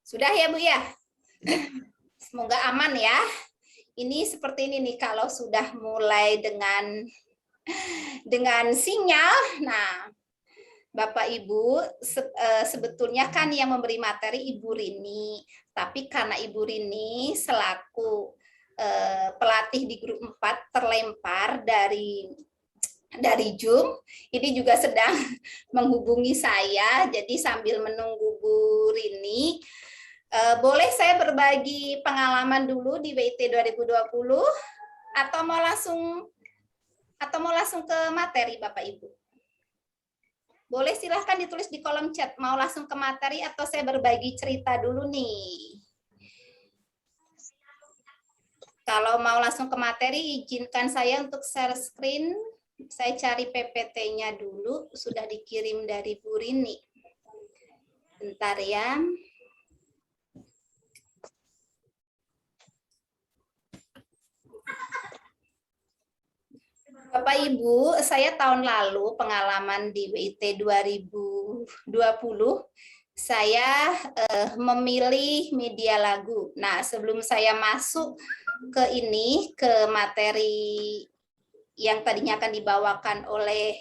Sudah ya Bu ya? Semoga aman ya. Ini seperti ini nih kalau sudah mulai dengan sinyal. Nah, Bapak Ibu, sebetulnya kan yang memberi materi Ibu Rini, tapi karena Ibu Rini selaku pelatih di grup 4 terlempar dari Zoom, ini juga sedang menghubungi saya, jadi sambil menunggu Bu Rini, boleh saya berbagi pengalaman dulu di WIT 2020 atau mau langsung ke materi Bapak Ibu? Boleh silahkan ditulis di kolom chat, mau langsung ke materi atau saya berbagi cerita dulu nih. Kalau mau langsung ke materi, izinkan saya untuk share screen. Saya cari PPT-nya dulu, sudah dikirim dari Bu Rini. Bentar ya. Bapak Ibu, saya tahun lalu pengalaman di WIT 2020, saya memilih media lagu. Nah, sebelum saya masuk ke materi yang tadinya akan dibawakan oleh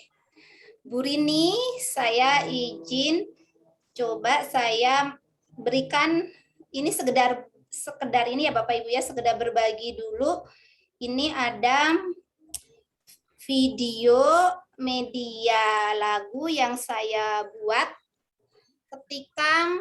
Bu Rini, saya izin coba saya berikan ini sekedar ini ya Bapak Ibu ya, sekedar berbagi dulu. Ini ada video media lagu yang saya buat ketika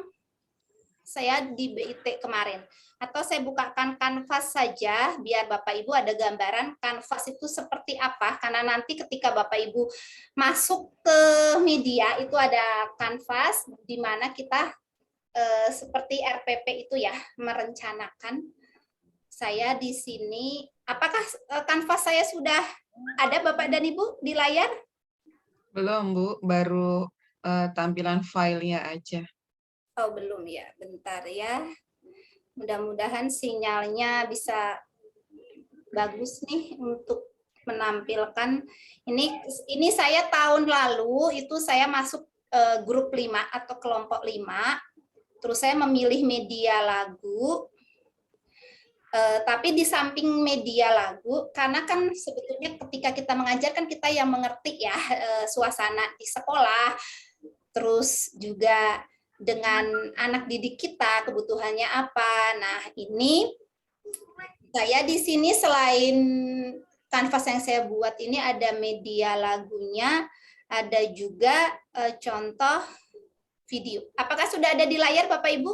saya di BIT kemarin. Atau saya bukakan kanvas saja, biar Bapak Ibu ada gambaran kanvas itu seperti apa, karena nanti ketika Bapak Ibu masuk ke media, itu ada kanvas di mana kita seperti RPP itu ya, merencanakan. Saya di sini, apakah kanvas saya sudah ada Bapak dan Ibu di layar? Belum, Bu. Baru tampilan filenya aja. Oh, belum ya. Bentar ya. Mudah-mudahan sinyalnya bisa bagus nih untuk menampilkan. Ini saya tahun lalu itu saya masuk grup 5 atau kelompok 5. Terus saya memilih media lagu. Tapi di samping media lagu, karena kan sebetulnya ketika kita mengajar kan kita yang mengerti ya suasana di sekolah, terus juga dengan anak didik kita kebutuhannya apa. Nah, ini saya di sini selain kanvas yang saya buat ini ada media lagunya, ada juga contoh video. Apakah sudah ada di layar Bapak Ibu?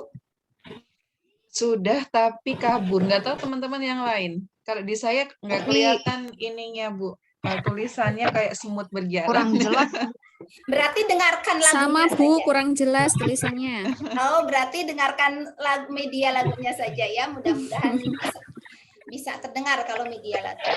Sudah, tapi kabur. Nggak tahu teman-teman yang lain. Kalau di saya nggak kelihatan ininya, Bu. Tulisannya kayak semut berjalan. Kurang jelas. Berarti dengarkan lagunya sama Bu, saja. kurang jelas tulisannya. Oh, berarti dengarkan media lagunya saja ya. Mudah-mudahan bisa terdengar kalau media lagu.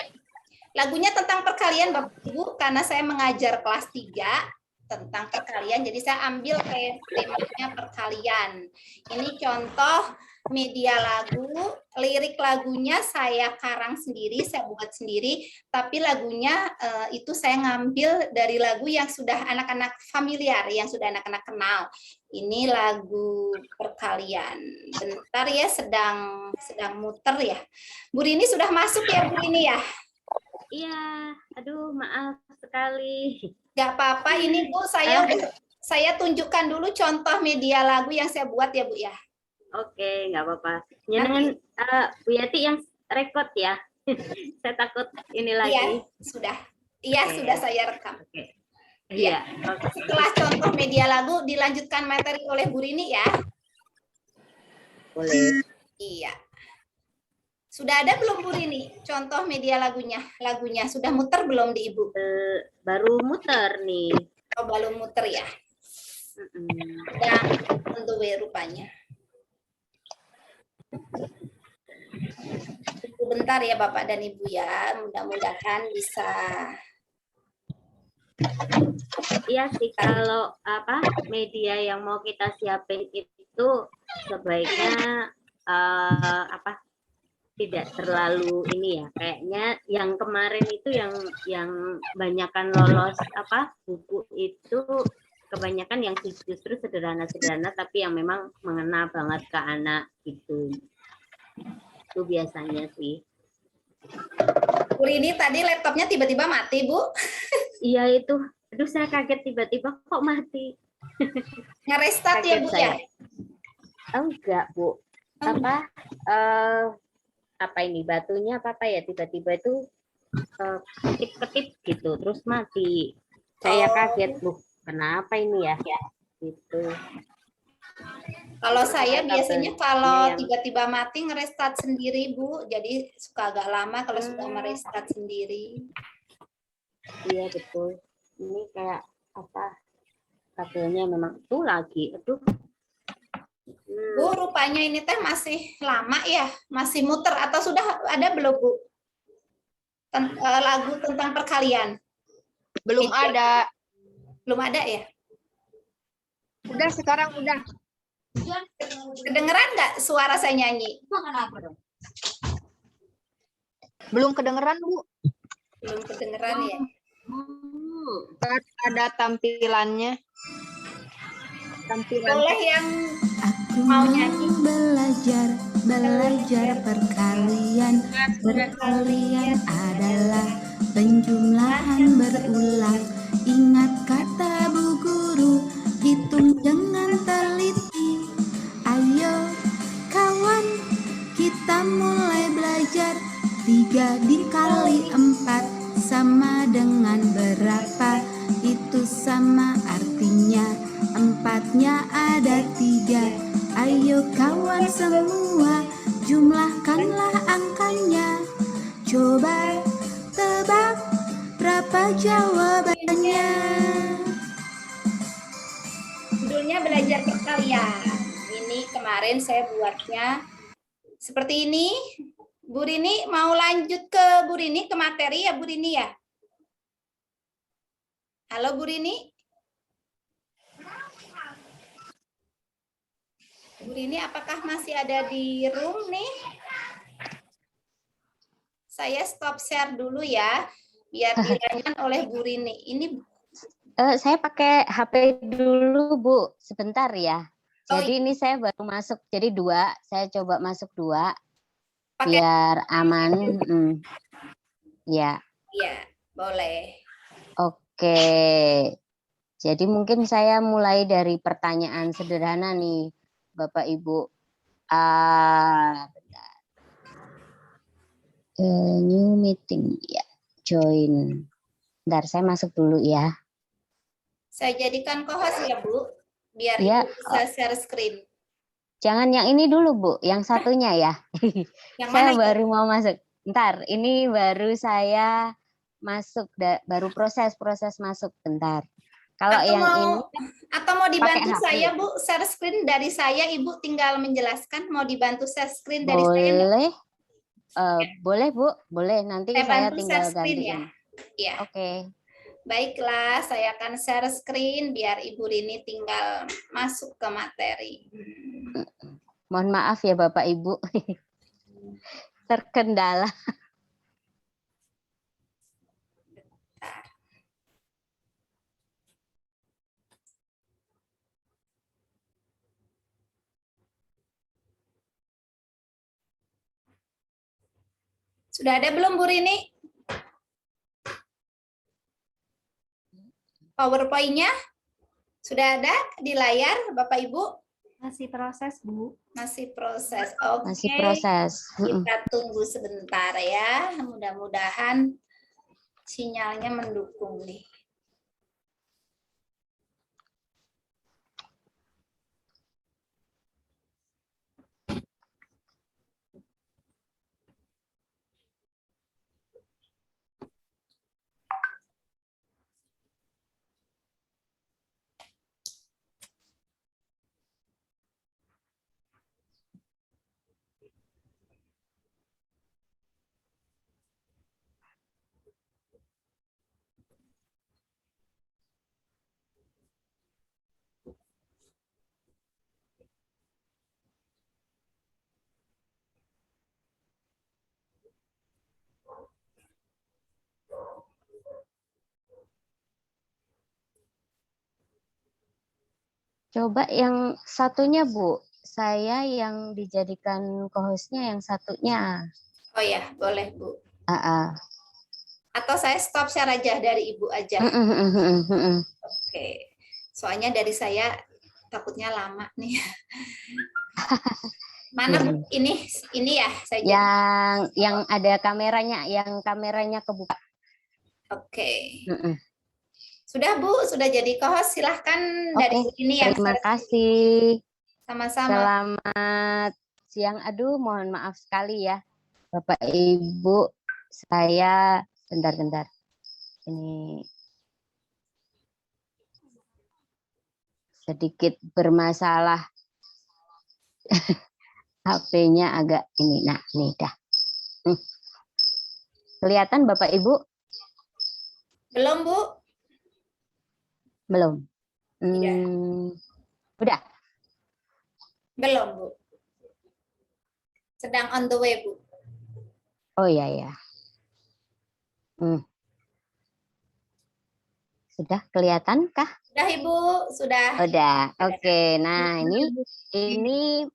Lagunya tentang perkalian Bapak Ibu, karena saya mengajar kelas 3 tentang perkalian, jadi saya ambil temanya perkalian. Ini contoh media lagu, lirik lagunya saya karang sendiri, saya buat sendiri, tapi lagunya itu saya ngambil dari lagu yang sudah anak-anak familiar, yang sudah anak-anak kenal. Ini lagu perkalian. Bentar ya, sedang muter ya. Bu Rini sudah masuk ya, Bu Rini ya? Iya, aduh maaf sekali. Gak apa-apa, ini Bu, saya tunjukkan dulu contoh media lagu yang saya buat ya Bu ya. Oke, nggak apa-apa. Jangan Bu Yati yang rekod ya. Saya takut ini lagi. Iya, sudah. Iya, sudah saya rekam. Oke. Iya. Setelah contoh media lagu dilanjutkan materi oleh Bu Rini ya. Boleh. Iya. Sudah ada belum Bu Rini contoh media lagunya? Lagunya sudah muter belum di Ibu? Baru muter nih. Oh, belum muter ya. Sudah on the way rupanya. Bentar ya Bapak dan Ibu ya, mudah-mudahan bisa. Iya sih, kalau media yang mau kita siapin itu sebaiknya tidak terlalu ini ya, kayaknya yang kemarin itu yang banyakkan lolos buku itu kebanyakan yang justru sederhana-sederhana tapi yang memang mengena banget ke anak gitu. Itu biasanya sih. Bu Rini tadi laptopnya tiba-tiba mati, Bu. Iya itu. Aduh saya kaget tiba-tiba kok mati. Nge-restart ya, Kaget Bu saya. ya? Enggak, Bu. Apa apa ini batunya apa ya tiba-tiba itu ketip-ketip gitu terus mati. Saya kaget, loh. Kenapa ini ya? Gitu. Kalau saya biasanya kalau yang tiba-tiba mati nge-restart sendiri, Bu. Jadi suka agak lama kalau sudah merestart sendiri. iya betul. Ini kayak apa? Kabelnya memang itu lagi. Aduh. Bu, rupanya ini teh masih lama ya? Masih muter atau sudah ada belum, Bu? Lagu tentang perkalian. Belum ada. Belum ada ya? Udah sekarang udah. Kedengeran nggak suara saya nyanyi? Belum kedengeran, Bu. Belum kedengeran ya? Ada tampilannya. Tampilan. Boleh yang Aku mau nyanyi? belajar perkalian. Perkalian adalah penjumlahan berulang. Ingat kata bu guru, hitung dengan teliti. Ayo kawan, kita mulai belajar. 3 dikali 4 sama dengan berapa? Itu sama artinya 4-nya ada 3. Ayo kawan semua, jumlahkanlah angkanya. Coba tebak berapa jawabannya. Judulnya belajar perkalian. Ini kemarin saya buatnya seperti ini. Bu Rini mau lanjut ke Bu Rini ke materi ya Bu Rini ya? Halo Bu Rini? Bu Rini apakah masih ada di room nih? Saya stop share dulu ya, biar dilanjutkan oleh Bu Rini. Ini Saya pakai HP dulu, Bu. Sebentar ya. Oh, Jadi ini saya baru masuk, jadi 2. Saya coba masuk 2 pakai biar aman. Ya, ya, boleh. oke. Jadi mungkin saya mulai dari pertanyaan sederhana nih, Bapak Ibu. Bentar. New meeting, ya. Join. Bentar, saya masuk dulu ya. Saya jadikan co-host ya Bu, biar Ya, Ibu bisa share screen. Jangan yang ini dulu, Bu. Yang satunya ya. Yang Saya mana itu? baru mau masuk. Bentar, ini baru saya masuk, baru proses masuk. Bentar. Kalau Atau yang mau ini dibantu pakai HP. saya Bu, share screen dari saya, Ibu tinggal menjelaskan. Mau dibantu share screen dari saya enggak? Boleh, boleh Bu, boleh. Nanti Saya saya bantu tinggal share screen ya. gantiin. Ya. Oke. Baiklah, saya akan share screen biar Ibu Rini tinggal masuk ke materi. Mohon maaf ya Bapak Ibu. Terkendala. Sudah ada belum Bu Rini? PowerPoint-nya? Sudah ada di layar Bapak Ibu? Masih proses, Bu. Masih proses. Oke. Masih proses. Kita tunggu sebentar ya. Mudah-mudahan sinyalnya mendukung nih. Coba yang satunya, Bu. Saya yang dijadikan co-hostnya yang satunya. Oh ya, boleh Bu. Ah, ah. Atau saya stop share aja dari Ibu aja. Mm. Oke. Soalnya dari saya takutnya lama nih. Mana Bu? Ini ya saya jadi. Yang ada kameranya, yang kameranya kebuka. Oke. Mm-mm. Sudah Bu, sudah jadi co-host. Silahkan dari Oke, ini yang terima kasih. sama-sama. Selamat siang. Aduh, mohon maaf sekali ya, Bapak Ibu. Saya bentar. Ini sedikit bermasalah. HP-nya agak ini. Nah, ini dah. Kelihatan Bapak Ibu? Belum Bu? Belum. Iya. Udah. Belum Bu. Sedang on the way Bu. Oh iya ya. Sudah kelihatan kah? Sudah Ibu, sudah. Udah. Oke. Nah, ini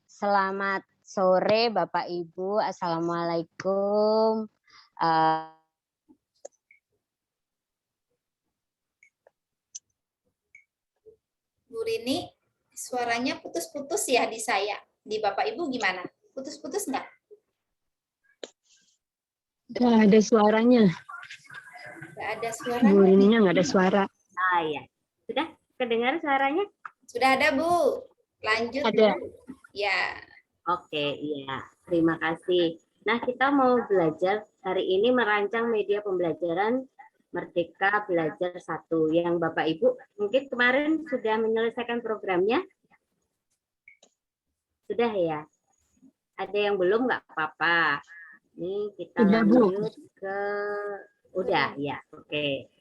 selamat sore Bapak Ibu. Assalamualaikum. Bu Rini, suaranya putus-putus ya di saya. Di Bapak Ibu gimana? Putus-putus nggak? Nggak ada suaranya. Nggak ada Bu suaranya. Rininya nggak ada suara. Ah ya. Sudah kedengar suaranya? Sudah ada Bu. Lanjut Ada. Bu. Ya. Oke, iya. Terima kasih. Nah, kita mau belajar hari ini merancang media pembelajaran Merdeka Belajar 1 yang Bapak Ibu mungkin kemarin sudah menyelesaikan programnya. Sudah ya? Ada yang belum nggak apa-apa. Ini kita Sudah, Bu. lanjut ke udah ya. Oke.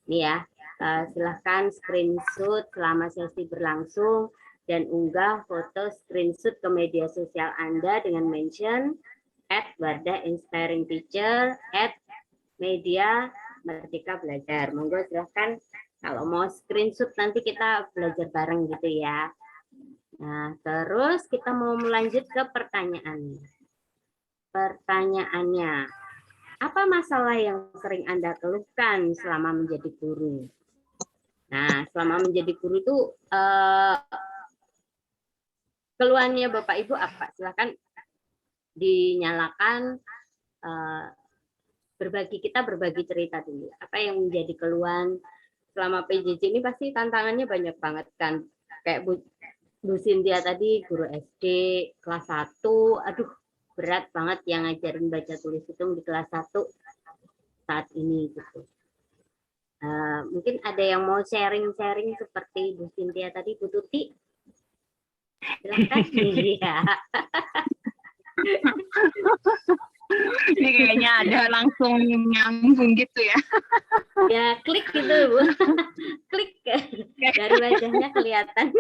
Ini ya. Silahkan screenshot selama sesi berlangsung dan unggah foto screenshot ke media sosial Anda dengan mention @wardah_inspiring_teacher @media Merdeka Belajar. Monggo silahkan kalau mau screenshot nanti kita belajar bareng gitu ya. Nah, terus kita mau melanjut ke pertanyaan. Pertanyaannya, apa masalah yang sering Anda keluhkan selama menjadi guru? Nah, selama menjadi guru itu keluhannya Bapak Ibu apa? Silakan dinyalakan, kita berbagi cerita dulu. Apa yang menjadi keluhan selama PJJ ini pasti tantangannya banyak banget kan. Kayak Bu Cynthia tadi, guru SD kelas 1, aduh berat banget yang ngajarin baca tulis hitung di kelas 1 saat ini gitu. Mungkin ada yang mau sharing-sharing seperti Bu Cynthia tadi, Bu Tuti. Silakan. Iya. Ini kayaknya ada langsung nyambung gitu ya. Ya, klik gitu, Bu. Klik. Dari wajahnya kelihatan.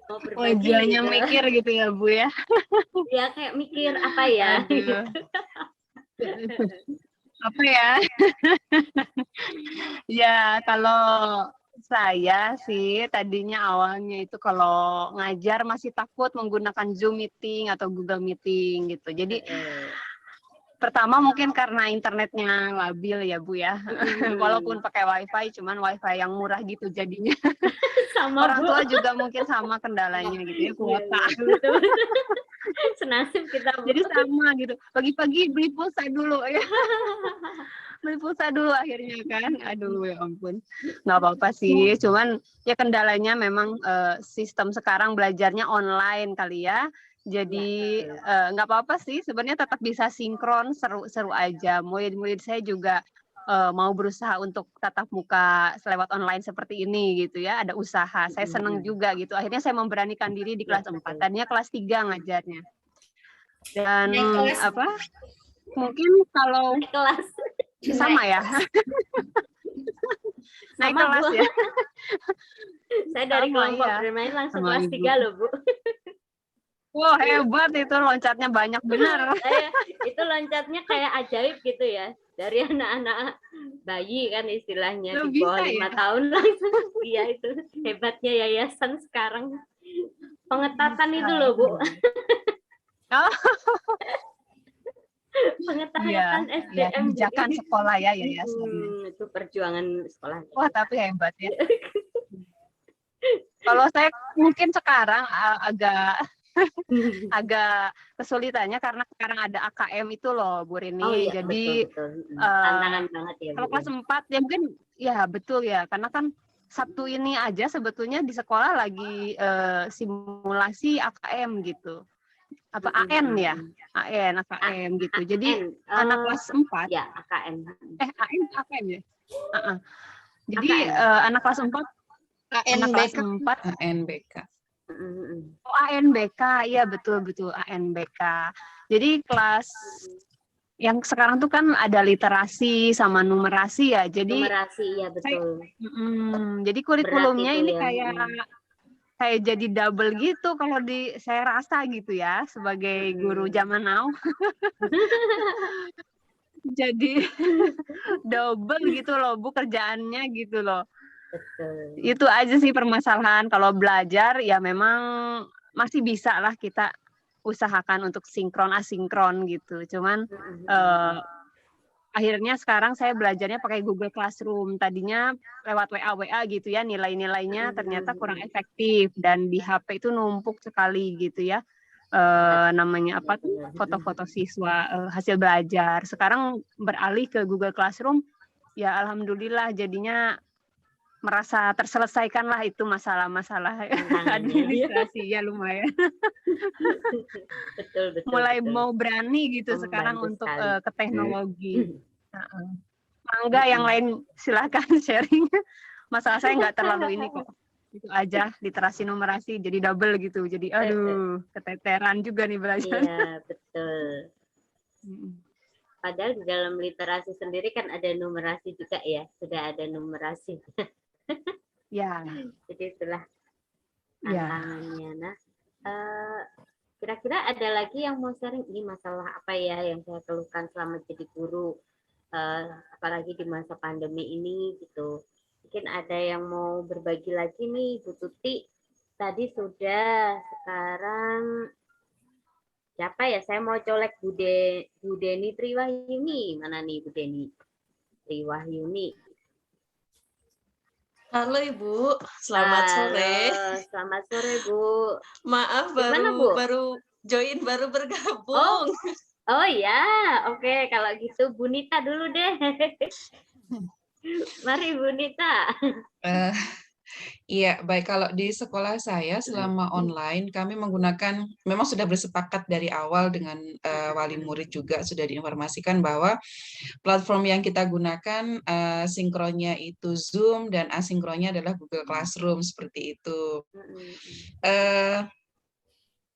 Mau berbagi Wajahnya gitu. mikir gitu ya, Bu ya. Ya, kayak mikir apa ya. Aduh. Apa ya? Ya, kalau saya sih tadinya awalnya itu kalau ngajar masih takut menggunakan Zoom meeting atau Google meeting gitu. Jadi pertama mungkin karena internetnya labil ya Bu ya. Walaupun pakai wifi, cuman wifi yang murah gitu jadinya. Sama, Orang Bu. tua juga mungkin sama kendalanya gitu ya, kuota. Betul. Senasib kita, Bu. Jadi sama gitu. Pagi-pagi beli pulsa dulu ya. Beli pulsa dulu akhirnya kan. Aduh ya ampun. Nggak apa-apa sih. Cuman ya kendalanya memang sistem sekarang belajarnya online kali ya. Jadi nggak apa-apa sih. Sebenarnya tetap bisa sinkron, seru-seru aja. Murid-murid saya juga mau berusaha untuk tatap muka lewat online seperti ini gitu ya. Ada usaha. Saya senang juga gitu. Akhirnya saya memberanikan diri di kelas 4. Tadinya kelas 3 ngajarnya. Dan Naik kelas. apa? Mungkin kalau Kelas. sama ya. Naik Sama, kelas Bu. ya. Saya dari Sama, kelompok iya. bermain langsung Sama kelas Ibu. 3 loh, Bu. Wah, hebat itu loncatnya banyak benar. Itu loncatnya kayak ajaib gitu ya. Dari anak-anak bayi kan istilahnya, Loh, di bawah bisa 5 ya? tahun langsung. Iya, itu hebatnya yayasan sekarang. Pengetatan itu loh, Bu. Oh, Pengetatan iya, SDM. kebijakan sekolah ya yayasan. Itu perjuangan sekolah. Wah, tapi hebat ya. Kalau saya mungkin sekarang agak kesulitannya karena sekarang ada AKM itu loh, Bu Rini. Oh iya, Jadi betul. Tantangan banget ya, Bu. kalau kelas 4 ya mungkin ya betul ya, karena kan Sabtu ini aja sebetulnya di sekolah lagi simulasi AKM gitu. Apa AN ya? AKM gitu. Jadi anak kelas 4 Ya, AKM. AKM ya. Jadi AKM. anak kelas 4 anak kelas 4 ANBK. Oh, ANBK, iya betul ANBK. Jadi kelas yang sekarang tuh kan ada literasi sama numerasi ya. Jadi Numerasi, iya betul. jadi kurikulumnya Berat itu ini ya. kayak jadi double gitu kalau saya rasa gitu ya sebagai guru zaman now. Jadi double gitu loh, Bu, kerjaannya gitu loh. Betul. Itu aja sih permasalahan. Kalau belajar ya memang masih bisa lah kita usahakan untuk sinkron asinkron gitu. Cuman akhirnya sekarang saya belajarnya pakai Google Classroom. Tadinya lewat WA gitu ya, nilai-nilainya ternyata kurang efektif dan di HP itu numpuk sekali gitu ya. Namanya apa tuh, foto-foto siswa hasil belajar. Sekarang beralih ke Google Classroom, ya alhamdulillah jadinya merasa terselesaikan lah itu masalah-masalah administrasi ya lumayan. Betul. Mulai mau berani gitu sekarang untuk ke teknologi. Mangga yang lain silakan sharing. Masalah saya nggak terlalu ini kok. Itu aja, literasi numerasi jadi double gitu. Jadi aduh, keteteran juga nih belajar. Iya, betul. Padahal di dalam literasi sendiri kan ada numerasi juga ya. Sudah ada numerasi. Ya. Jadi itulah tantangannya. Nah, kira-kira ada lagi yang mau sharing, ini masalah apa ya yang saya keluhkan selama jadi guru, apalagi di masa pandemi ini gitu. Mungkin ada yang mau berbagi lagi nih, Bu Tuti. Tadi sudah, sekarang siapa ya? Saya mau colek Bu Deni Triwahyuni. Mana nih Bu Deni Triwahyuni? Halo Ibu, selamat sore. Selamat sore Bu. Maaf baru join, baru bergabung. Oh ya, oke. Kalau gitu Bu Nita dulu deh. Mari Bu Nita. Iya, baik. Kalau di sekolah saya selama online, kami menggunakan, memang sudah bersepakat dari awal dengan wali murid juga sudah diinformasikan bahwa platform yang kita gunakan sinkronnya itu Zoom dan asinkronnya adalah Google Classroom, seperti itu.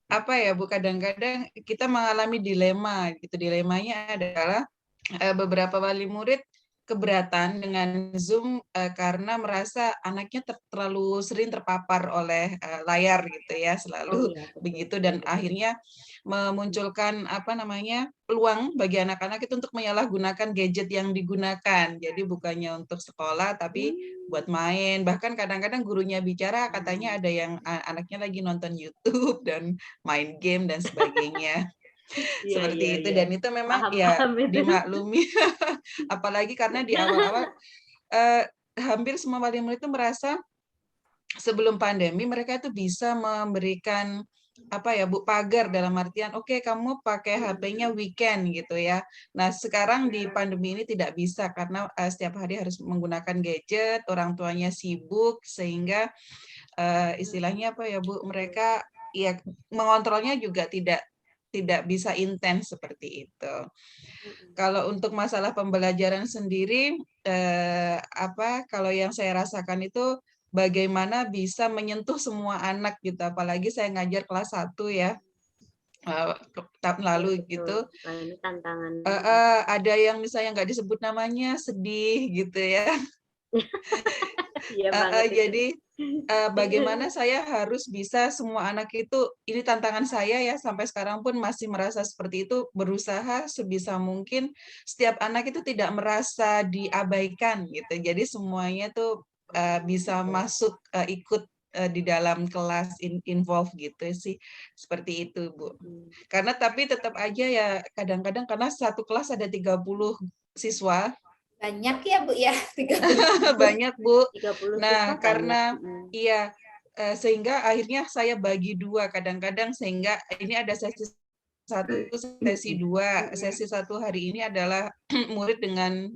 Apa ya Bu, kadang-kadang kita mengalami dilema gitu. Dilemanya adalah beberapa wali murid keberatan dengan Zoom karena merasa anaknya terlalu sering terpapar oleh layar gitu ya, selalu begitu, dan akhirnya memunculkan peluang bagi anak-anak itu untuk menyalahgunakan gadget yang digunakan. Jadi bukannya untuk sekolah tapi buat main. Bahkan kadang-kadang gurunya bicara katanya ada yang anaknya lagi nonton YouTube dan main game dan sebagainya. Seperti itu. Dan itu memang dimaklumi. Apalagi karena di awal-awal hampir semua wali murid itu merasa sebelum pandemi mereka itu bisa memberikan pagar, dalam artian oke, kamu pakai HP-nya weekend gitu ya. Nah, sekarang di pandemi ini tidak bisa karena setiap hari harus menggunakan gadget, orang tuanya sibuk sehingga istilahnya mereka ya mengontrolnya juga tidak bisa intens seperti itu. Kalau untuk masalah pembelajaran sendiri, kalau yang saya rasakan itu bagaimana bisa menyentuh semua anak gitu, apalagi saya ngajar kelas 1 ya, tahun lalu gitu. Ini tantangan. Ada yang misalnya nggak disebut namanya sedih gitu ya. Jadi bagaimana saya harus bisa semua anak itu, ini tantangan saya ya, sampai sekarang pun masih merasa seperti itu, berusaha sebisa mungkin setiap anak itu tidak merasa diabaikan gitu. Jadi semuanya tuh bisa masuk ikut di dalam kelas involve gitu sih, seperti itu Bu. Karena tapi tetap aja ya kadang-kadang karena satu kelas ada 30 siswa. Banyak ya Bu ya, 30. Banyak Bu. 30 Nah, siswa karena banyak. iya sehingga akhirnya saya bagi dua kadang-kadang, sehingga ini ada sesi 1, sesi 2. Sesi 1 hari ini adalah murid dengan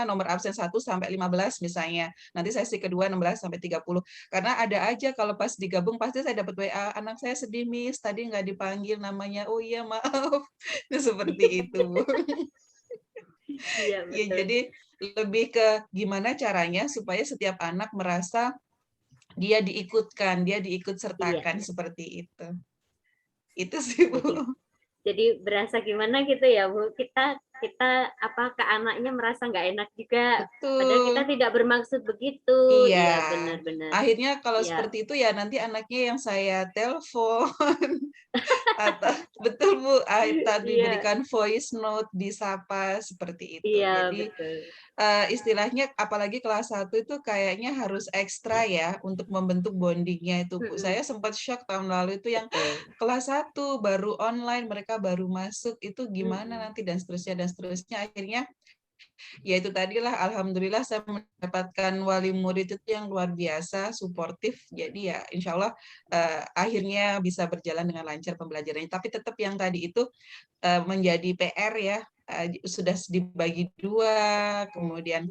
nomor absen 1 sampai 15 misalnya. Nanti sesi kedua 16 sampai 30. Karena ada aja kalau pas digabung pasti saya dapat WA, anak saya sedih Miss, tadi nggak dipanggil namanya. Oh iya maaf. Seperti itu Bu. Iya, Ya, betul. jadi lebih ke gimana caranya supaya setiap anak merasa dia diikutkan, dia diikut sertakan Iya. seperti itu. Itu sih Bu. Jadi berasa gimana gitu ya Bu, kita ke anaknya merasa nggak enak juga, padahal kita Betul. tidak bermaksud begitu. Iya. Iya, benar-benar. Akhirnya kalau Iya. seperti itu ya nanti anaknya yang saya telepon atau betul Bu, atau Iya. diberikan voice note, disapa seperti itu. Iya, Jadi betul. istilahnya apalagi kelas 1 itu kayaknya harus ekstra ya untuk membentuk bondingnya itu Bu. Saya sempat shock tahun lalu itu yang Betul. kelas 1 baru online, mereka baru masuk, itu gimana nanti dan seterusnya dan seterusnya. Akhirnya ya itu tadilah, alhamdulillah saya mendapatkan wali murid itu yang luar biasa, suportif. Jadi ya insya Allah akhirnya bisa berjalan dengan lancar pembelajarannya. Tapi tetap yang tadi itu menjadi PR ya, sudah dibagi 2, kemudian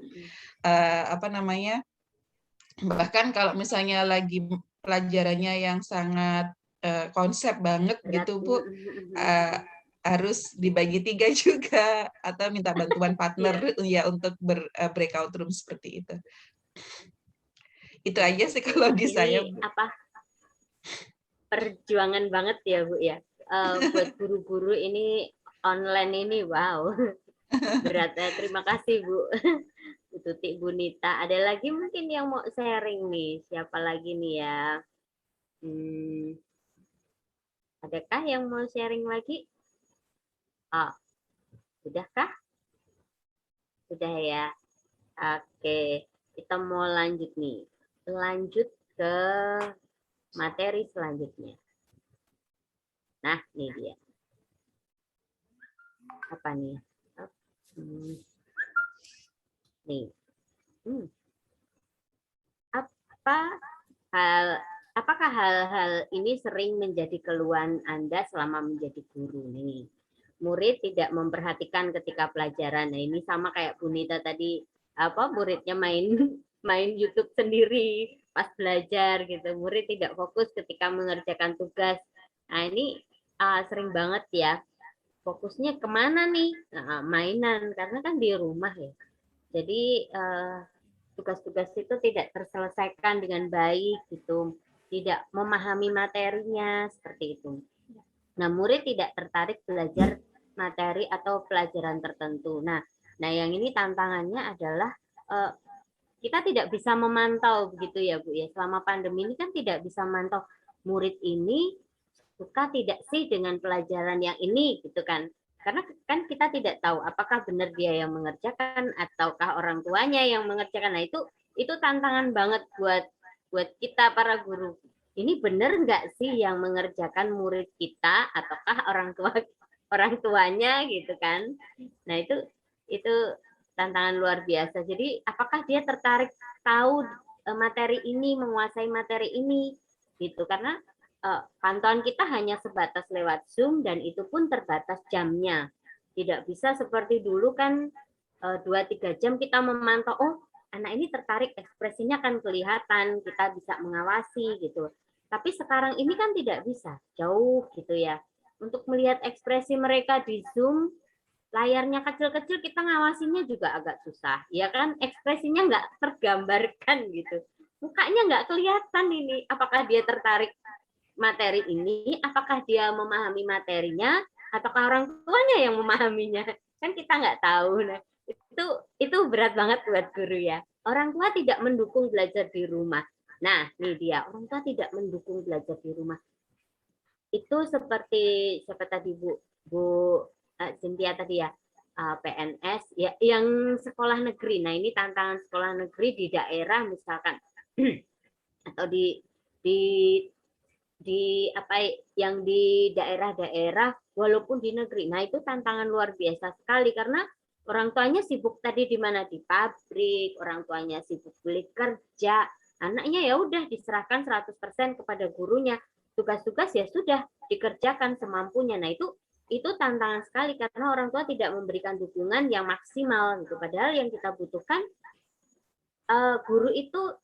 bahkan kalau misalnya lagi pelajarannya yang sangat konsep banget gitu Bu, harus dibagi 3 juga atau minta bantuan partner ya untuk breakout room seperti itu. Itu aja sih kalau di saya Bu. Perjuangan banget ya Bu ya, buat guru-guru ini online ini, wow, berat ya. Terima kasih Bu. Bu Tuti, Bu Nita. Ada lagi mungkin yang mau sharing nih? Siapa lagi nih ya? Adakah yang mau sharing lagi? Sudahkah? Sudah ya. Oke, kita mau lanjut nih. Lanjut ke materi selanjutnya. Nah, ini dia. Apa nih? Nih. Apakah hal-hal ini sering menjadi keluhan Anda selama menjadi guru nih? Murid tidak memperhatikan ketika pelajaran. Nah, ini sama kayak Bu Nita tadi, muridnya main YouTube sendiri pas belajar gitu. Murid tidak fokus ketika mengerjakan tugas. Nah, ini sering banget ya. Fokusnya kemana nih? Nah, mainan, karena kan di rumah ya. Jadi tugas-tugas itu tidak terselesaikan dengan baik gitu. Tidak memahami materinya seperti itu. Nah, murid tidak tertarik belajar materi atau pelajaran tertentu. Nah, yang ini tantangannya adalah kita tidak bisa memantau begitu ya Bu ya. Selama pandemi ini kan tidak bisa memantau murid ini suka tidak sih dengan pelajaran yang ini gitu kan. Karena kan kita tidak tahu apakah benar dia yang mengerjakan ataukah orang tuanya yang mengerjakan. Nah, itu tantangan banget buat kita para guru. Ini benar nggak sih yang mengerjakan murid kita ataukah orang tuanya gitu kan. Nah, itu tantangan luar biasa. Jadi apakah dia tertarik tahu materi ini, menguasai materi ini gitu, karena pantauan kita hanya sebatas lewat Zoom dan itu pun terbatas jamnya. Tidak bisa seperti dulu kan 2-3 jam kita memantau, oh anak ini tertarik, ekspresinya kan kelihatan, kita bisa mengawasi gitu. Tapi sekarang ini kan tidak bisa, jauh gitu ya. Untuk melihat ekspresi mereka di Zoom, layarnya kecil-kecil, kita ngawasinya juga agak susah. Ya kan, ekspresinya nggak tergambarkan gitu. Mukanya nggak kelihatan ini, apakah dia tertarik materi ini, apakah dia memahami materinya, ataukah orang tuanya yang memahaminya. Kan kita nggak tahu. Nah, itu berat banget buat guru ya. Orang tua tidak mendukung belajar di rumah. Nah, ini dia, orang tua tidak mendukung belajar di rumah. Itu seperti siapa tadi Bu Cynthia tadi ya, PNS ya, yang sekolah negeri. Nah, ini tantangan sekolah negeri di daerah misalkan atau di apa yang di daerah-daerah walaupun di negeri. Nah, itu tantangan luar biasa sekali karena orang tuanya sibuk tadi di mana, di pabrik, orang tuanya sibuk beli kerja. Anaknya ya udah diserahkan 100% kepada gurunya. Tugas-tugas ya sudah dikerjakan semampunya. Nah, itu tantangan sekali karena orang tua tidak memberikan dukungan yang maksimal gitu. Padahal yang kita butuhkan guru itu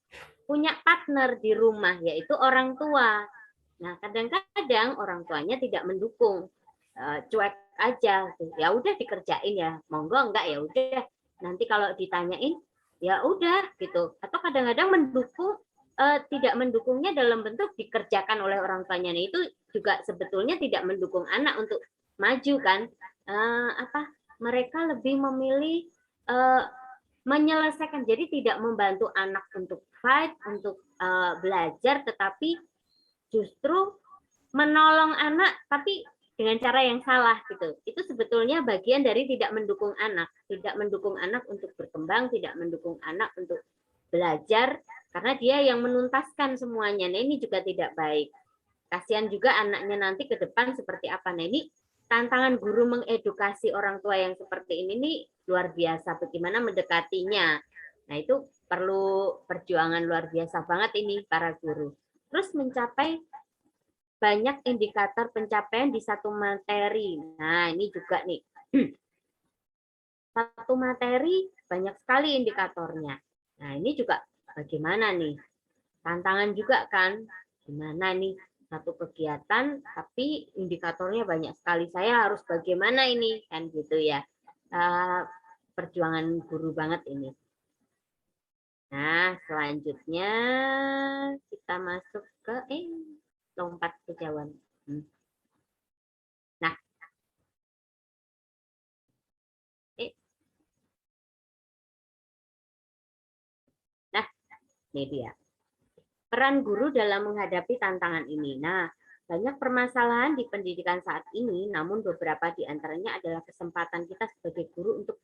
punya partner di rumah yaitu orang tua. Nah, kadang-kadang orang tuanya tidak mendukung, cuek aja, ya udah dikerjain ya, monggo enggak ya udah. Nanti kalau ditanyain ya udah gitu. Atau kadang-kadang mendukung, tidak mendukungnya dalam bentuk dikerjakan oleh orang tuanya. Nah, itu juga sebetulnya tidak mendukung anak untuk maju kan. Mereka lebih memilih menyelesaikan, jadi tidak membantu anak untuk fight, untuk belajar, tetapi justru menolong anak tapi dengan cara yang salah gitu. Itu sebetulnya bagian dari tidak mendukung anak untuk berkembang, tidak mendukung anak untuk belajar karena dia yang menuntaskan semuanya. Nah, ini juga tidak baik. Kasihan juga anaknya nanti ke depan seperti apa. Nah, ini tantangan guru mengedukasi orang tua yang seperti ini nih luar biasa. Bagaimana mendekatinya. Nah, itu perlu perjuangan luar biasa banget ini para guru. Terus mencapai banyak indikator pencapaian di satu materi. Nah, ini juga nih. Satu materi banyak sekali indikatornya. Nah, ini juga bagaimana nih? Tantangan juga kan? Gimana nih? Satu kegiatan, tapi indikatornya banyak sekali. Saya harus bagaimana ini? Kan gitu ya. Perjuangan guru banget ini. Nah, selanjutnya kita masuk ke lompat kejauhan. Nah, ini dia. Peran guru dalam menghadapi tantangan ini. Nah, banyak permasalahan di pendidikan saat ini, namun beberapa di antaranya adalah kesempatan kita sebagai guru untuk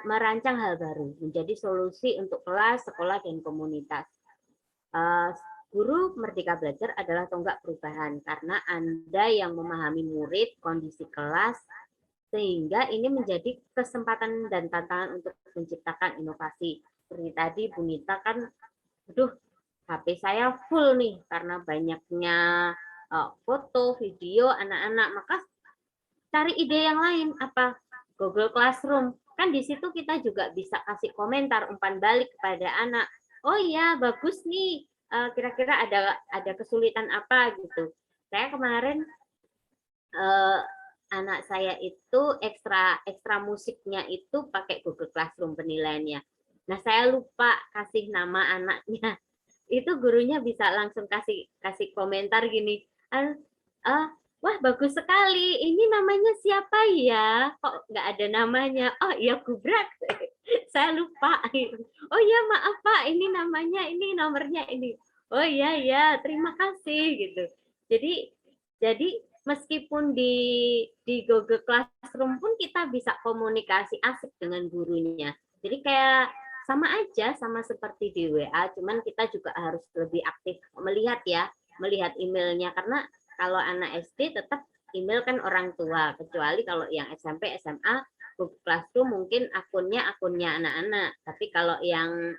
merancang hal baru, menjadi solusi untuk kelas, sekolah, dan komunitas. Guru Merdeka Belajar adalah tonggak perubahan karena Anda yang memahami murid, kondisi kelas, sehingga ini menjadi kesempatan dan tantangan untuk menciptakan inovasi. Seperti tadi Bu Nita kan, HP saya full nih karena banyaknya foto, video anak-anak, maka cari ide yang lain apa? Google Classroom. Kan di situ kita juga bisa kasih komentar, umpan balik kepada anak. Oh iya, bagus nih. Kira-kira ada kesulitan apa gitu. Saya kemarin anak saya itu ekstra musiknya itu pakai Google Classroom penilaiannya. Nah, saya lupa kasih nama anaknya. Itu gurunya bisa langsung kasih komentar gini. Wah, bagus sekali. Ini namanya siapa ya? Kok nggak ada namanya? Oh, iya Gubrak. Saya lupa. Oh iya, maaf Pak. Ini namanya, ini nomornya ini. Oh iya, ya. Terima kasih gitu. Jadi meskipun di Google Classroom pun kita bisa komunikasi asik dengan gurunya. Jadi kayak sama aja, sama seperti di WA. Cuman kita juga harus lebih aktif melihat emailnya karena kalau anak SD tetap email kan orang tua, kecuali kalau yang SMP, SMA, Google Classroom mungkin akunnya anak-anak. Tapi kalau yang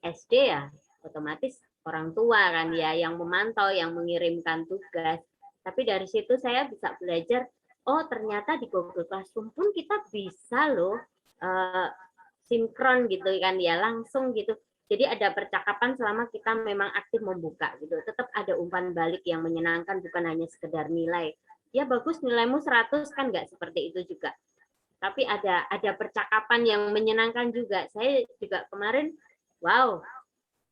SD ya otomatis orang tua kan ya yang memantau, yang mengirimkan tugas. Tapi dari situ saya bisa belajar, oh ternyata di Google Classroom pun kita bisa loh sinkron gitu kan ya, langsung gitu. Jadi ada percakapan selama kita memang aktif membuka gitu. Tetap ada umpan balik yang menyenangkan, bukan hanya sekedar nilai. Ya bagus nilaimu 100 kan nggak seperti itu juga. Tapi ada percakapan yang menyenangkan juga. Saya juga kemarin, wow,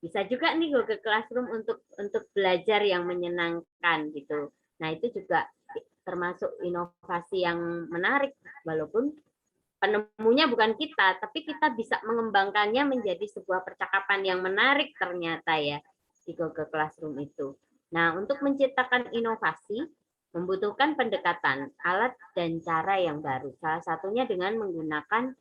bisa juga nih Google Classroom untuk belajar yang menyenangkan gitu. Nah, itu juga termasuk inovasi yang menarik walaupun penemunya bukan kita, tapi kita bisa mengembangkannya menjadi sebuah percakapan yang menarik ternyata ya di Google Classroom itu. Nah, untuk menciptakan inovasi membutuhkan pendekatan, alat dan cara yang baru. Salah satunya dengan menggunakan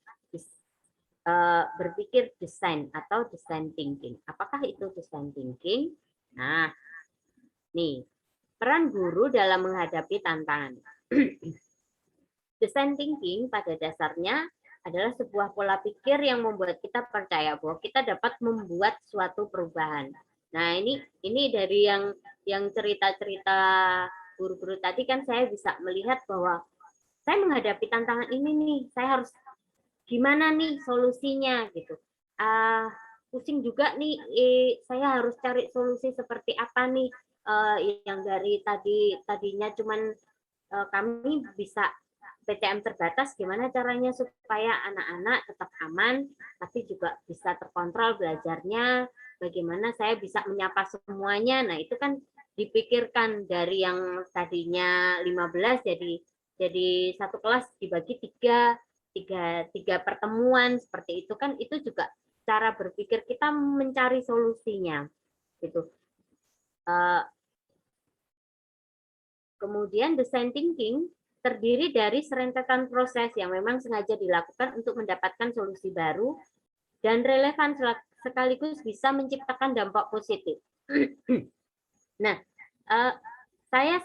berpikir desain atau design thinking. Apakah itu design thinking? Nah, nih, peran guru dalam menghadapi tantangan. Design thinking pada dasarnya adalah sebuah pola pikir yang membuat kita percaya bahwa kita dapat membuat suatu perubahan. Nah, ini dari yang cerita-cerita guru-guru tadi kan saya bisa melihat bahwa saya menghadapi tantangan ini nih, saya harus gimana nih solusinya gitu. Pusing juga nih, saya harus cari solusi seperti apa nih, yang dari tadinya cuman kami bisa PTM terbatas, gimana caranya supaya anak-anak tetap aman, tapi juga bisa terkontrol belajarnya, bagaimana saya bisa menyapa semuanya. Nah, itu kan dipikirkan dari yang tadinya 15 jadi satu kelas dibagi tiga pertemuan seperti itu kan, itu juga cara berpikir kita mencari solusinya gitu. Kemudian design thinking terdiri dari serentetan proses yang memang sengaja dilakukan untuk mendapatkan solusi baru dan relevan sekaligus bisa menciptakan dampak positif. Nah, saya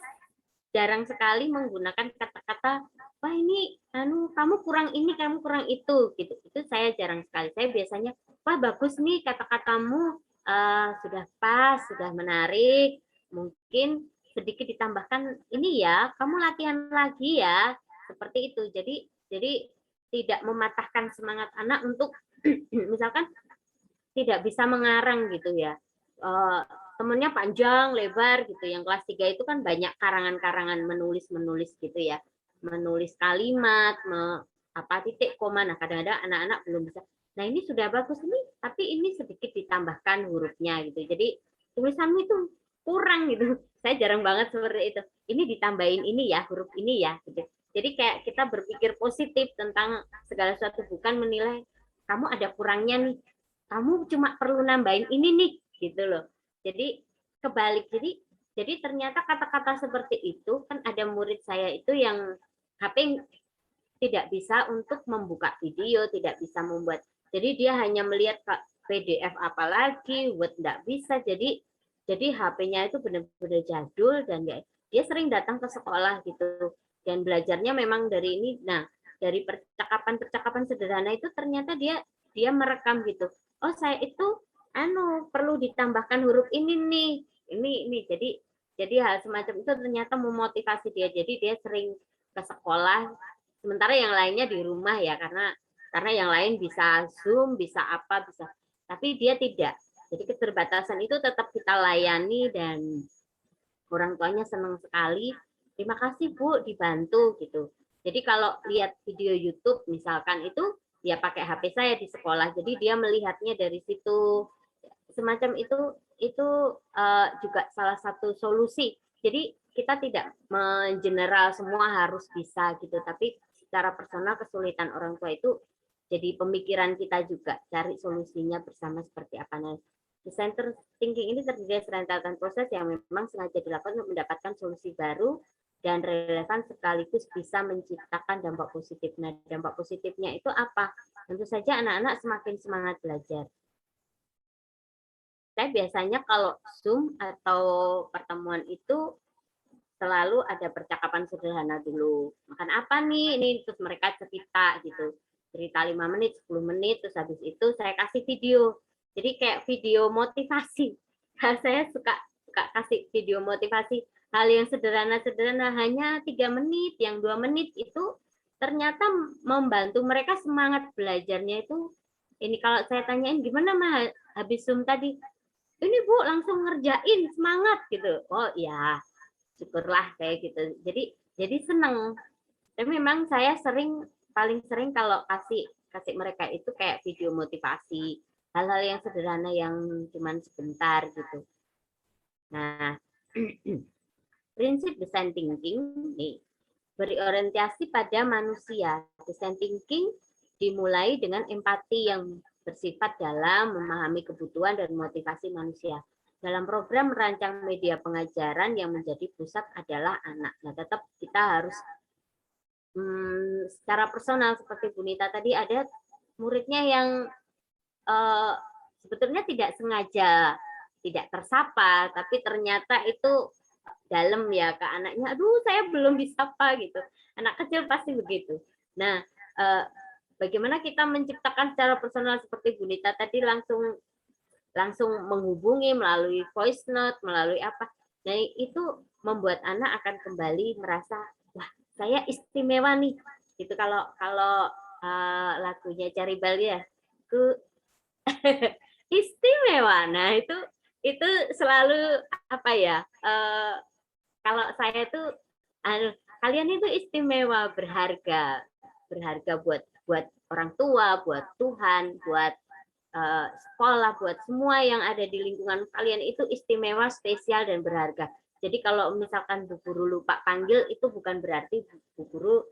jarang sekali menggunakan kata-kata, wah ini kamu kurang ini, kamu kurang itu, gitu. Itu saya jarang sekali. Saya biasanya, wah bagus nih kata-katamu, sudah pas, sudah menarik, mungkin sedikit ditambahkan ini ya, kamu latihan lagi ya, seperti itu. Jadi tidak mematahkan semangat anak untuk misalkan tidak bisa mengarang gitu ya. Temennya panjang, lebar gitu. Yang kelas 3 itu kan banyak karangan-karangan menulis gitu ya. Menulis kalimat, titik, koma. Nah, kadang-kadang anak-anak belum bisa. Nah, ini sudah bagus nih, tapi ini sedikit ditambahkan hurufnya gitu. Jadi tulisanmu itu kurang gitu. Saya jarang banget seperti itu. Ini ditambahin ini ya, huruf ini ya gitu. Jadi kayak kita berpikir positif tentang segala sesuatu, bukan menilai kamu ada kurangnya nih. Kamu cuma perlu nambahin ini nih gitu loh. Jadi kebalik. Jadi ternyata kata-kata seperti itu kan ada murid saya itu yang HP tidak bisa untuk membuka video, tidak bisa membuat. Jadi dia hanya melihat PDF apalagi, Word enggak bisa. Jadi HP-nya itu benar-benar jadul dan dia sering datang ke sekolah gitu. Dan belajarnya memang dari ini. Nah, dari percakapan sederhana itu ternyata dia merekam gitu. Oh, saya itu perlu ditambahkan huruf ini nih. Ini. Jadi hal semacam itu ternyata memotivasi dia. Jadi dia sering ke sekolah, sementara yang lainnya di rumah ya, karena yang lain bisa Zoom, bisa apa, bisa. Tapi dia tidak. Jadi keterbatasan itu tetap kita layani dan orang tuanya senang sekali. Terima kasih Bu, dibantu gitu. Jadi kalau lihat video YouTube misalkan itu dia pakai HP saya di sekolah, jadi dia melihatnya dari situ. Semacam itu juga salah satu solusi. Jadi kita tidak mengeneral semua harus bisa gitu, tapi secara personal kesulitan orang tua itu jadi pemikiran kita juga, cari solusinya bersama seperti apa. Nah, design thinking ini terdiri dari serentetan proses yang memang sengaja dilakukan untuk mendapatkan solusi baru dan relevan sekaligus bisa menciptakan dampak positif. Nah, dampak positifnya itu apa? Tentu saja anak-anak semakin semangat belajar. Saya biasanya kalau Zoom atau pertemuan itu selalu ada percakapan sederhana dulu. Makan apa nih? Ini terus mereka cerita gitu. Cerita 5 menit, 10 menit, terus habis itu saya kasih video. Jadi kayak video motivasi. Saya suka kasih video motivasi. Hal yang sederhana-sederhana, hanya 3 menit, yang 2 menit itu ternyata membantu mereka semangat belajarnya itu. Ini kalau saya tanyain, gimana mah habis Zoom tadi? Ini Bu, langsung ngerjain, semangat gitu. Oh ya, syukurlah kayak gitu. Jadi seneng. Tapi memang saya paling sering kalau kasih mereka itu kayak video motivasi, hal-hal yang sederhana yang cuman sebentar gitu. Nah, prinsip design thinking nih berorientasi pada manusia. Design thinking dimulai dengan empati yang bersifat dalam memahami kebutuhan dan motivasi manusia. Dalam program merancang media pengajaran yang menjadi pusat adalah anak. Nah, tetap kita harus secara personal seperti Bu Nita tadi, ada muridnya yang sebetulnya tidak sengaja tidak tersapa, tapi ternyata itu dalam ya ke anaknya, aduh saya belum disapa gitu. Anak kecil pasti begitu. Nah, bagaimana kita menciptakan secara personal seperti Bu Nita tadi, langsung menghubungi melalui voice note, melalui apa. Nah, itu membuat anak akan kembali merasa, wah, saya istimewa nih. Gitu kalau lagunya Caribal ya, ku istimewa. Nah, itu selalu apa ya? Kalau saya tuh kalian itu istimewa, berharga buat orang tua, buat Tuhan, buat sekolah, buat semua yang ada di lingkungan kalian, itu istimewa, spesial, dan berharga. Jadi kalau misalkan Bu Guru lupa panggil, itu bukan berarti Bu Guru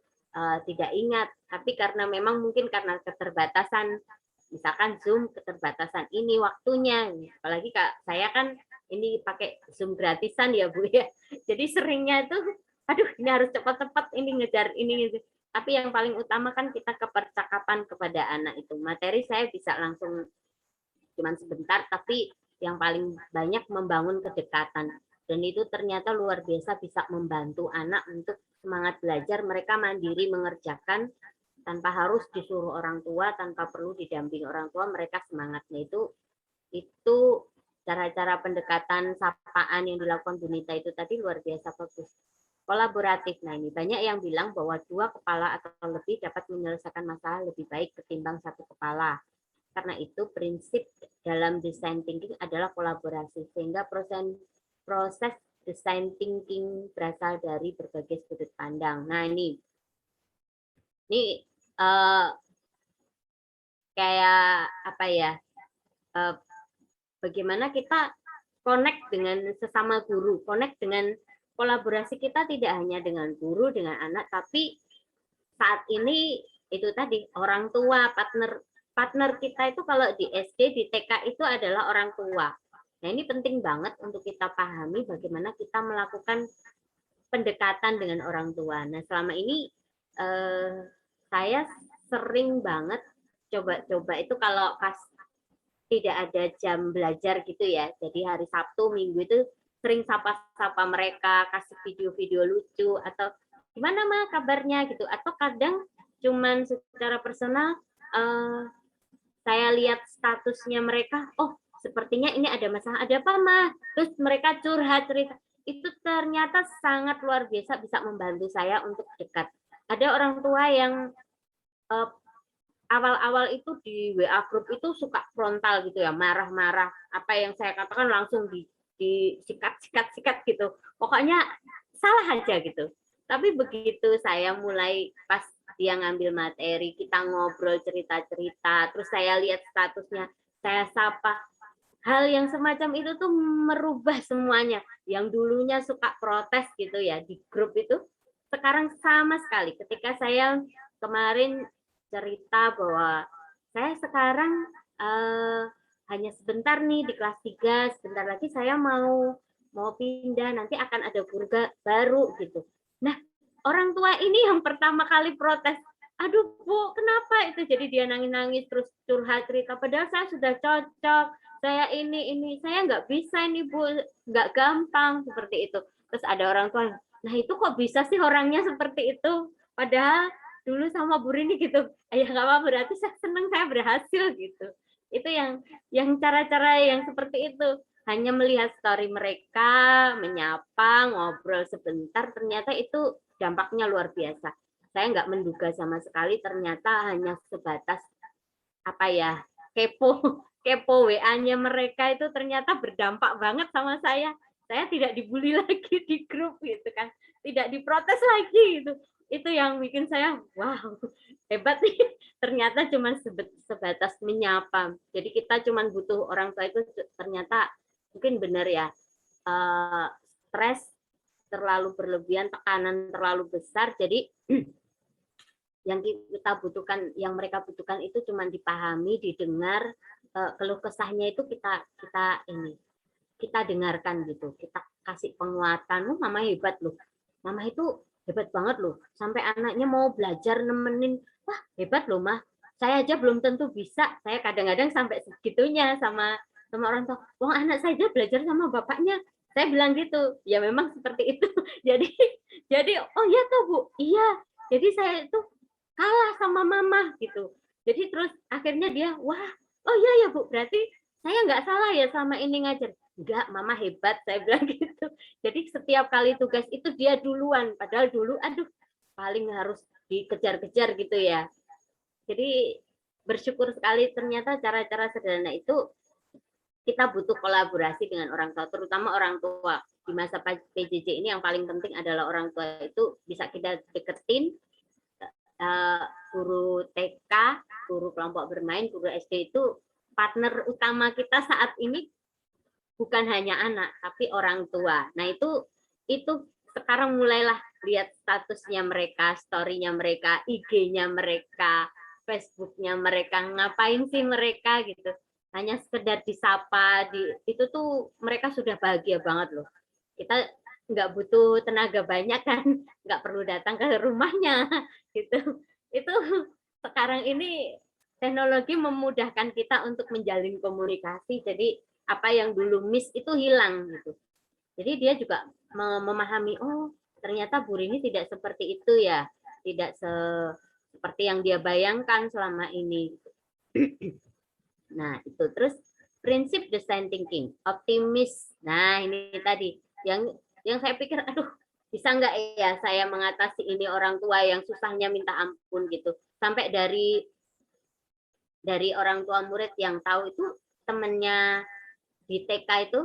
tidak ingat, tapi karena memang mungkin karena keterbatasan, misalkan Zoom keterbatasan ini waktunya, apalagi Kak, saya kan ini pakai Zoom gratisan ya Bu ya, jadi seringnya itu, aduh ini harus cepat-cepat ini ngejar ini. Tapi yang paling utama kan kita kepercakapan kepada anak itu. Materi saya bisa langsung cuman sebentar, tapi yang paling banyak membangun kedekatan. Dan itu ternyata luar biasa bisa membantu anak untuk semangat belajar. Mereka mandiri mengerjakan tanpa harus disuruh orang tua, tanpa perlu didampingi orang tua, mereka semangatnya itu cara-cara pendekatan sapaan yang dilakukan Bu Nita itu tadi luar biasa bagus. Kolaboratif. Nah, ini banyak yang bilang bahwa 2 kepala atau lebih dapat menyelesaikan masalah lebih baik ketimbang 1 kepala. Karena itu prinsip dalam design thinking adalah kolaborasi, sehingga proses design thinking berasal dari berbagai sudut pandang. Nah, ini kayak apa ya? Bagaimana kita connect dengan sesama guru, connect dengan kolaborasi kita tidak hanya dengan guru, dengan anak, tapi saat ini itu tadi orang tua, partner kita itu kalau di SD, di TK itu adalah orang tua. Nah, ini penting banget untuk kita pahami bagaimana kita melakukan pendekatan dengan orang tua. Nah, selama ini saya sering banget coba-coba itu kalau pas tidak ada jam belajar gitu ya. Jadi hari Sabtu, Minggu itu sering sapa-sapa mereka, kasih video-video lucu, atau gimana Ma kabarnya gitu. Atau kadang cuman secara personal saya lihat statusnya mereka, oh sepertinya ini ada masalah, ada apa Ma? Terus mereka curhat cerita. Itu ternyata sangat luar biasa bisa membantu saya untuk dekat. Ada orang tua yang awal-awal itu di WA grup itu suka frontal gitu ya, marah-marah. Apa yang saya katakan langsung disikat gitu. Pokoknya salah aja gitu. Tapi begitu saya mulai pas dia ngambil materi, kita ngobrol cerita-cerita, terus saya lihat statusnya, saya sapa. Hal yang semacam itu tuh merubah semuanya. Yang dulunya suka protes gitu ya di grup itu, sekarang sama sekali. Ketika saya kemarin cerita bahwa saya sekarang hanya sebentar nih di kelas 3, sebentar lagi saya mau pindah, nanti akan ada guru baru gitu. Nah, orang tua ini yang pertama kali protes, aduh Bu, kenapa itu? Jadi dia nangis-nangis terus curhat cerita, padahal saya sudah cocok, saya ini saya nggak bisa ini Bu, nggak gampang seperti itu. Terus ada orang tua, nah itu kok bisa sih orangnya seperti itu? Padahal dulu sama Bu Rini gitu, ya nggak apa, berarti saya senang saya berhasil gitu. Itu yang cara-cara yang seperti itu, hanya melihat story mereka, menyapa, ngobrol sebentar, ternyata itu dampaknya luar biasa. Saya nggak menduga sama sekali, ternyata hanya sebatas apa ya, kepo WA-nya mereka itu ternyata berdampak banget sama saya. Saya tidak dibully lagi di grup gitu kan, tidak diprotes lagi gitu. Itu yang bikin saya wow, hebat nih, ternyata cuma sebatas menyapa. Jadi kita cuma butuh orang tua itu, ternyata mungkin benar ya, stres terlalu berlebihan, tekanan terlalu besar, jadi yang kita butuhkan, yang mereka butuhkan itu cuma dipahami, didengar, keluh kesahnya itu kita dengarkan gitu, kita kasih penguatan. Mama hebat loh, mama itu hebat banget loh, sampai anaknya mau belajar nemenin, wah hebat loh mah, saya aja belum tentu bisa. Saya kadang-kadang sampai segitunya sama orang tua, wong anak saya aja belajar sama bapaknya. Saya bilang gitu, ya memang seperti itu. jadi oh iya tuh Bu, iya. Jadi saya itu kalah sama mama gitu. Jadi terus akhirnya dia, wah, oh iya ya Bu, berarti saya nggak salah ya sama ini ngajar. Enggak, mama hebat, saya bilang gitu. Jadi setiap kali tugas itu dia duluan, padahal dulu, aduh, paling harus dikejar-kejar gitu ya. Jadi bersyukur sekali ternyata cara-cara sederhana itu kita butuh kolaborasi dengan orang tua, terutama orang tua. Di masa PJJ ini yang paling penting adalah orang tua itu bisa kita deketin, guru TK, guru kelompok bermain, guru SD itu partner utama kita saat ini bukan hanya anak, tapi orang tua. Nah itu sekarang mulailah lihat statusnya mereka, story-nya mereka, IG-nya mereka, Facebook-nya mereka, ngapain sih mereka gitu. Hanya sekedar disapa, itu tuh mereka sudah bahagia banget loh. Kita nggak butuh tenaga banyak kan, nggak perlu datang ke rumahnya gitu. Itu sekarang ini teknologi memudahkan kita untuk menjalin komunikasi, jadi apa yang dulu miss itu hilang gitu. Jadi dia juga memahami, oh ternyata Bu Rini tidak seperti itu ya, tidak seperti yang dia bayangkan selama ini. Nah, itu terus prinsip design thinking, optimis. Nah, ini tadi yang saya pikir, aduh, bisa nggak ya saya mengatasi ini orang tua yang susahnya minta ampun gitu. Sampai dari orang tua murid yang tahu itu temennya di TK itu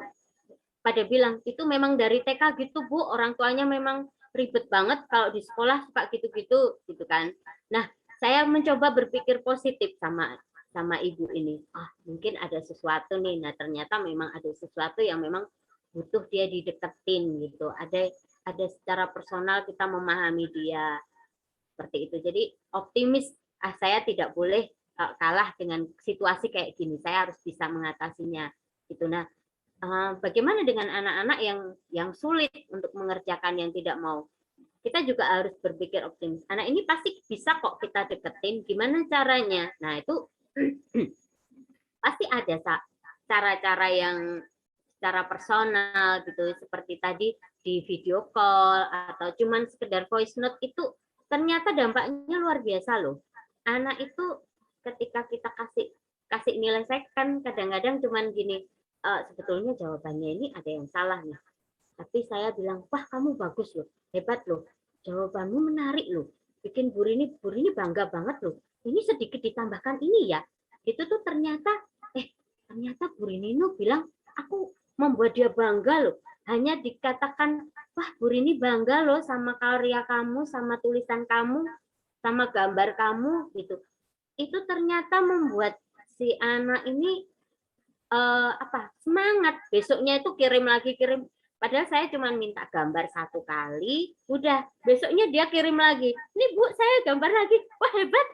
pada bilang, itu memang dari TK gitu Bu, orang tuanya memang ribet banget kalau di sekolah suka gitu-gitu gitu kan. Nah, saya mencoba berpikir positif sama ibu ini. Mungkin ada sesuatu nih. Nah, ternyata memang ada sesuatu yang memang butuh dia dideketin gitu. Ada secara personal kita memahami dia seperti itu. Jadi optimis, saya tidak boleh kalah dengan situasi kayak gini. Saya harus bisa mengatasinya. Itu. Nah, bagaimana dengan anak-anak yang sulit untuk mengerjakan, yang tidak mau? Kita juga harus berpikir optimis. Anak ini pasti bisa kok kita deketin. Gimana caranya? Nah, itu pasti ada cara-cara yang secara personal gitu, seperti tadi di video call atau cuman sekedar voice note, itu ternyata dampaknya luar biasa loh. Anak itu ketika kita kasih nilai, saya kan kadang-kadang cuman gini, sebetulnya jawabannya ini ada yang salah nih, tapi saya bilang, wah kamu bagus loh, hebat loh, jawabanmu menarik loh, bikin Bu Rini bangga banget loh, ini sedikit ditambahkan ini ya. Itu tuh ternyata Bu Rini bilang, aku membuat dia bangga loh. Hanya dikatakan, wah Bu Rini bangga loh sama karya kamu, sama tulisan kamu, sama gambar kamu gitu. Itu ternyata membuat si anak ini semangat. Besoknya itu kirim lagi. Padahal saya cuma minta gambar 1 kali, udah besoknya dia kirim lagi. Ini Bu, saya gambar lagi. Wah hebat.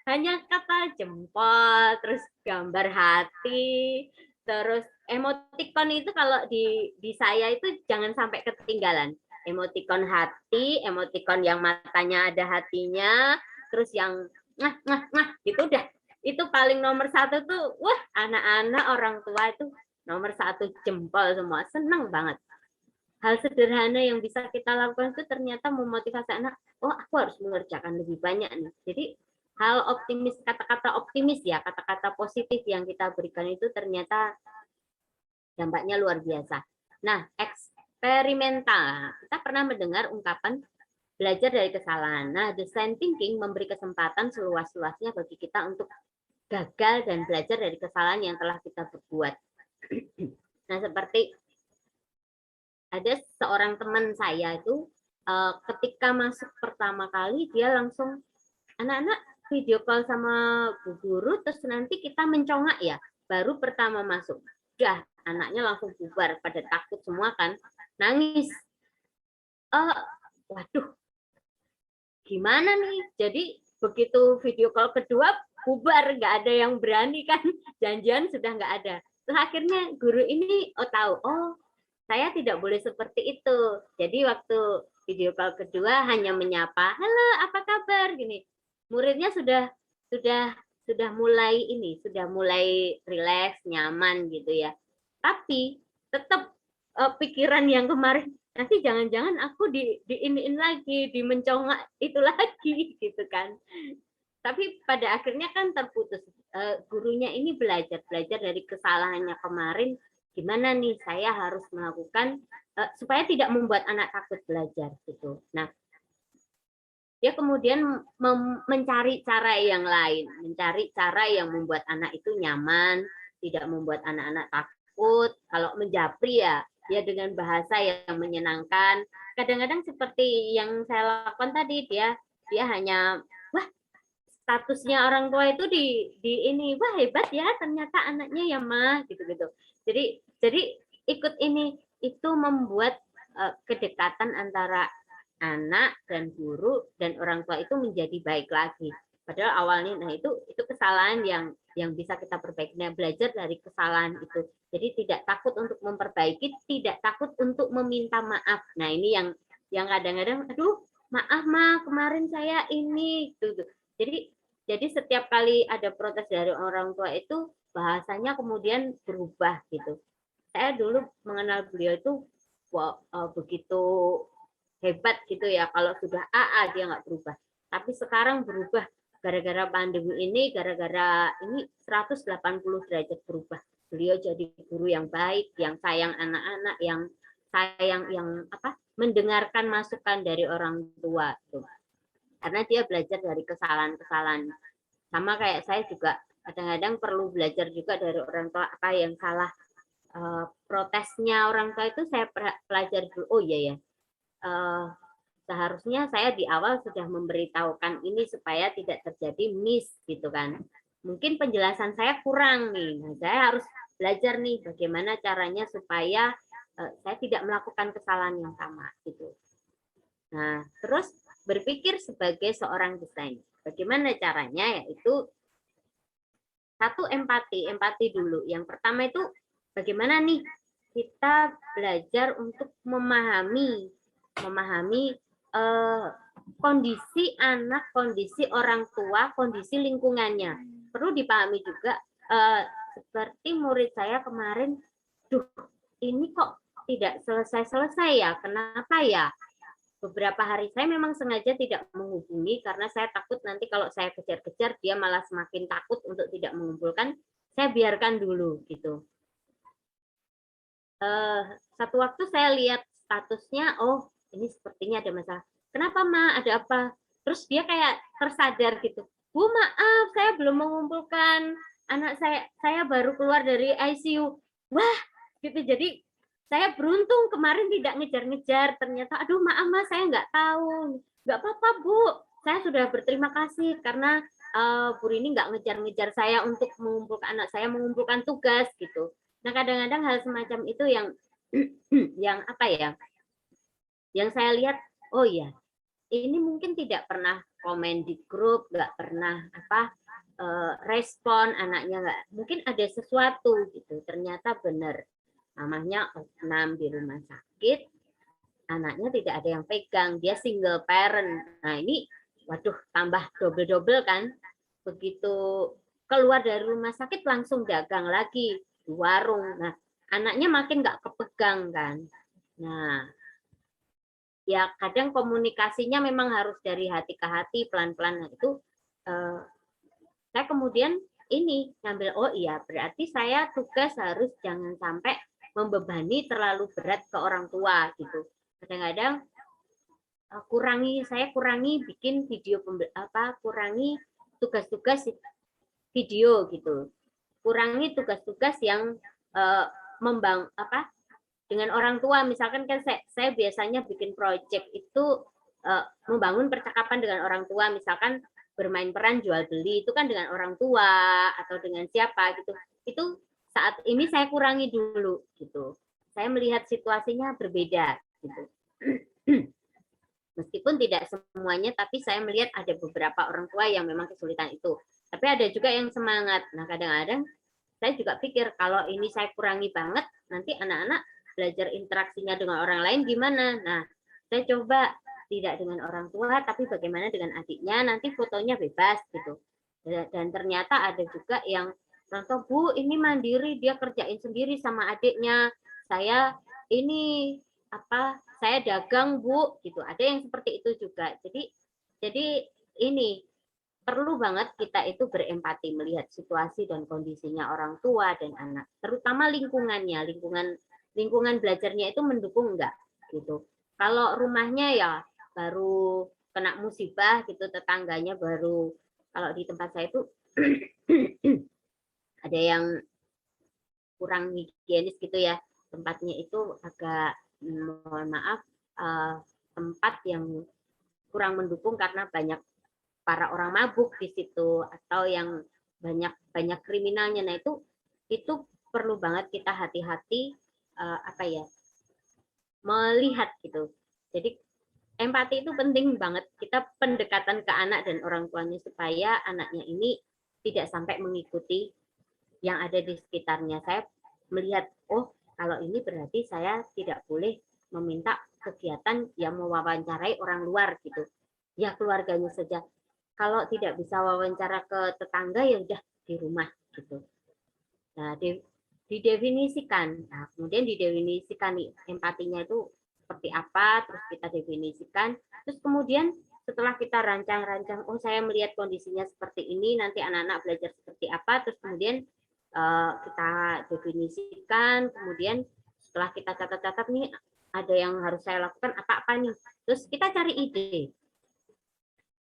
Hanya kata jempol, terus gambar hati, terus emoticon itu kalau di saya itu jangan sampai ketinggalan. Emoticon hati, emoticon yang matanya ada hatinya, terus yang gitu udah. Itu paling nomor 1 tuh, wah anak-anak orang tua itu nomor 1 jempol semua, senang banget. Hal sederhana yang bisa kita lakukan itu ternyata memotivasi anak, oh aku harus mengerjakan lebih banyak nih. Jadi hal optimis, kata-kata optimis ya, kata-kata positif yang kita berikan itu ternyata dampaknya luar biasa. Nah, eksperimental. Kita pernah mendengar ungkapan belajar dari kesalahan. Nah, design thinking memberi kesempatan seluas-luasnya bagi kita untuk gagal dan belajar dari kesalahan yang telah kita berbuat. Nah, seperti ada seorang teman saya itu ketika masuk pertama kali, dia langsung, anak-anak video call sama Bu Guru, terus nanti kita mencongak ya, baru pertama masuk. Udah, anaknya langsung bubar, pada takut semua kan, nangis. Waduh, gimana nih? Jadi begitu video call kedua bubar, nggak ada yang berani kan, janjian sudah nggak ada. Terus akhirnya guru ini tahu, saya tidak boleh seperti itu. Jadi waktu video call kedua hanya menyapa, halo apa kabar gini. Muridnya sudah mulai sudah mulai rileks, nyaman gitu ya. Tapi tetap pikiran yang kemarin, nanti jangan-jangan aku diiniin lagi, dimencongak itu lagi gitu kan. Tapi pada akhirnya kan terputus. Gurunya ini belajar dari kesalahannya kemarin, gimana nih saya harus melakukan supaya tidak membuat anak takut belajar gitu. Nah, dia kemudian mencari cara yang lain, mencari cara yang membuat anak itu nyaman, tidak membuat anak-anak takut. Kalau menjapri ya dengan bahasa yang menyenangkan. Kadang-kadang seperti yang saya lakukan tadi, dia hanya statusnya orang tua itu di ini, wah hebat ya ternyata anaknya ya mah gitu-gitu. Jadi ikut ini itu membuat kedekatan antara anak dan guru dan orang tua itu menjadi baik lagi. Padahal awalnya, nah itu kesalahan yang bisa kita perbaiki. Nah, belajar dari kesalahan itu. Jadi tidak takut untuk memperbaiki, tidak takut untuk meminta maaf. Nah ini yang kadang-kadang, aduh maaf Ma, kemarin saya ini. Gitu. Jadi setiap kali ada protes dari orang tua itu bahasanya kemudian berubah gitu. Saya dulu mengenal beliau itu begitu hebat gitu ya, kalau sudah AA dia nggak berubah. Tapi sekarang berubah gara-gara pandemi ini, gara-gara ini 180 derajat berubah. Beliau jadi guru yang baik, yang sayang anak-anak, yang sayang, yang mendengarkan masukan dari orang tua tuh. Karena dia belajar dari kesalahan-kesalahan. Sama kayak saya juga kadang-kadang perlu belajar juga dari orang tua apa yang salah. Protesnya orang tua itu saya pelajari dulu. Oh iya ya. Seharusnya saya di awal sudah memberitahukan ini supaya tidak terjadi miss gitu kan. Mungkin penjelasan saya kurang nih. Nah, saya harus belajar nih bagaimana caranya supaya saya tidak melakukan kesalahan yang sama gitu. Nah, terus berpikir sebagai seorang desainer. Bagaimana caranya? Yaitu satu, empati dulu. Yang pertama itu bagaimana nih kita belajar untuk memahami kondisi anak, kondisi orang tua, kondisi lingkungannya. Perlu dipahami juga seperti murid saya kemarin, ini kok tidak selesai-selesai ya, kenapa ya? Beberapa hari saya memang sengaja tidak menghubungi karena saya takut nanti kalau saya kejar-kejar dia malah semakin takut untuk tidak mengumpulkan, saya biarkan dulu gitu. Satu waktu saya lihat statusnya, oh ini sepertinya ada masalah. Kenapa Ma? Ada apa? Terus dia kayak tersadar gitu. Bu maaf, saya belum mengumpulkan anak saya baru keluar dari ICU. Wah, gitu. Jadi saya beruntung kemarin tidak ngejar-ngejar. Ternyata, aduh maaf Ma, saya nggak tahu. Nggak apa-apa Bu, saya sudah berterima kasih karena Bu Rini nggak ngejar-ngejar saya untuk mengumpulkan anak saya, mengumpulkan tugas gitu. Nah kadang-kadang hal semacam itu yang apa ya? Yang saya lihat, oh ya, ini mungkin tidak pernah komen di grup, nggak pernah respon anaknya, nggak, mungkin ada sesuatu gitu. Ternyata benar, mamahnya opnam di rumah sakit, anaknya tidak ada yang pegang, dia single parent. Nah ini, waduh, tambah double kan. Begitu keluar dari rumah sakit langsung dagang lagi di warung. Nah anaknya makin nggak kepegang kan. Nah ya kadang komunikasinya memang harus dari hati ke hati, pelan-pelan. Nah, itu saya kemudian ini ngambil, oh iya berarti saya tugas harus jangan sampai membebani terlalu berat ke orang tua gitu. Kadang-kadang saya kurangi bikin video kurangi tugas-tugas video gitu. Kurangi tugas-tugas yang dengan orang tua, misalkan kan saya biasanya bikin project itu membangun percakapan dengan orang tua, misalkan bermain peran jual beli itu kan dengan orang tua atau dengan siapa gitu. Itu saat ini saya kurangi dulu gitu. Saya melihat situasinya berbeda gitu. Meskipun tidak semuanya, tapi saya melihat ada beberapa orang tua yang memang kesulitan itu. Tapi ada juga yang semangat. Nah, kadang-kadang saya juga pikir kalau ini saya kurangi banget, nanti anak-anak belajar interaksinya dengan orang lain gimana. Nah, saya coba tidak dengan orang tua, tapi bagaimana dengan adiknya, nanti fotonya bebas gitu. Dan ternyata ada juga yang contoh, Bu, ini mandiri, dia kerjain sendiri sama adiknya. Saya ini saya dagang, Bu, gitu. Ada yang seperti itu juga. Jadi ini perlu banget kita itu berempati melihat situasi dan kondisinya orang tua dan anak, terutama lingkungannya, lingkungan belajarnya itu mendukung enggak gitu. Kalau rumahnya ya baru kena musibah gitu, tetangganya baru, kalau di tempat saya itu ada yang kurang higienis gitu ya, tempatnya itu agak, mohon maaf, tempat yang kurang mendukung karena banyak para orang mabuk di situ atau yang banyak kriminalnya. Nah, itu perlu banget kita hati-hati melihat gitu. Jadi empati itu penting banget, kita pendekatan ke anak dan orang tuanya supaya anaknya ini tidak sampai mengikuti yang ada di sekitarnya. Saya melihat, oh kalau ini berarti saya tidak boleh meminta kegiatan yang mewawancarai orang luar gitu. Ya keluarganya saja. Kalau tidak bisa wawancara ke tetangga ya udah di rumah gitu. Nah, didefinisikan. Nah, kemudian didefinisikan nih empatinya itu seperti apa, terus kita definisikan. Terus kemudian setelah kita rancang-rancang, oh saya melihat kondisinya seperti ini, nanti anak-anak belajar seperti apa, terus kemudian kita definisikan, kemudian setelah kita catat-catat nih ada yang harus saya lakukan apa-apa nih. Terus kita cari ide.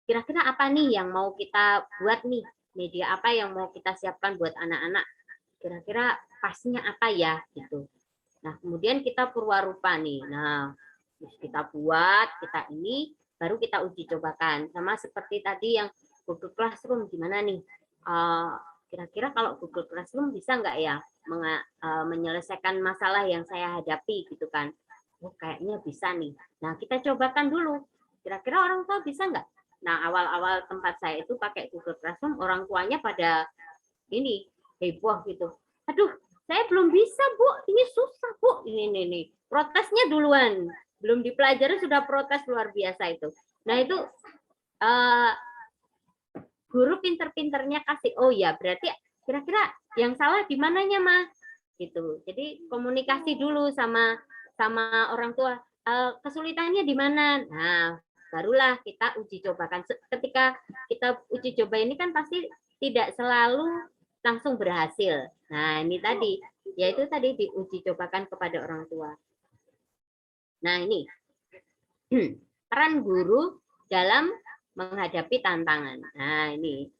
Kira-kira apa nih yang mau kita buat nih, media apa yang mau kita siapkan buat anak-anak, kira-kira pasnya apa ya gitu. Nah kemudian kita purwarupa nih, nah kita buat, kita ini baru kita uji cobakan. Sama seperti tadi yang Google Classroom, gimana nih, kira-kira kalau Google Classroom bisa nggak ya menyelesaikan masalah yang saya hadapi gitu kan. Oh kayaknya bisa nih, nah kita cobakan dulu, kira-kira orang tua bisa nggak. Nah, awal-awal tempat saya itu pakai Google Classroom, orang tuanya pada ini heboh gitu. Aduh, saya belum bisa, Bu. Ini susah, Bu. Ini. Protesnya duluan. Belum dipelajari sudah protes luar biasa itu. Nah, itu guru pinter-pinternya kasih, oh ya, berarti kira-kira yang salah di mananya, Ma? Gitu. Jadi komunikasi dulu sama orang tua. Kesulitannya di mana? Nah, barulah kita uji cobakan. Ketika kita uji coba ini kan pasti tidak selalu langsung berhasil. Nah, ini tadi, yaitu tadi diuji cobakan kepada orang tua. Nah, ini peran guru dalam menghadapi tantangan. Nah, ini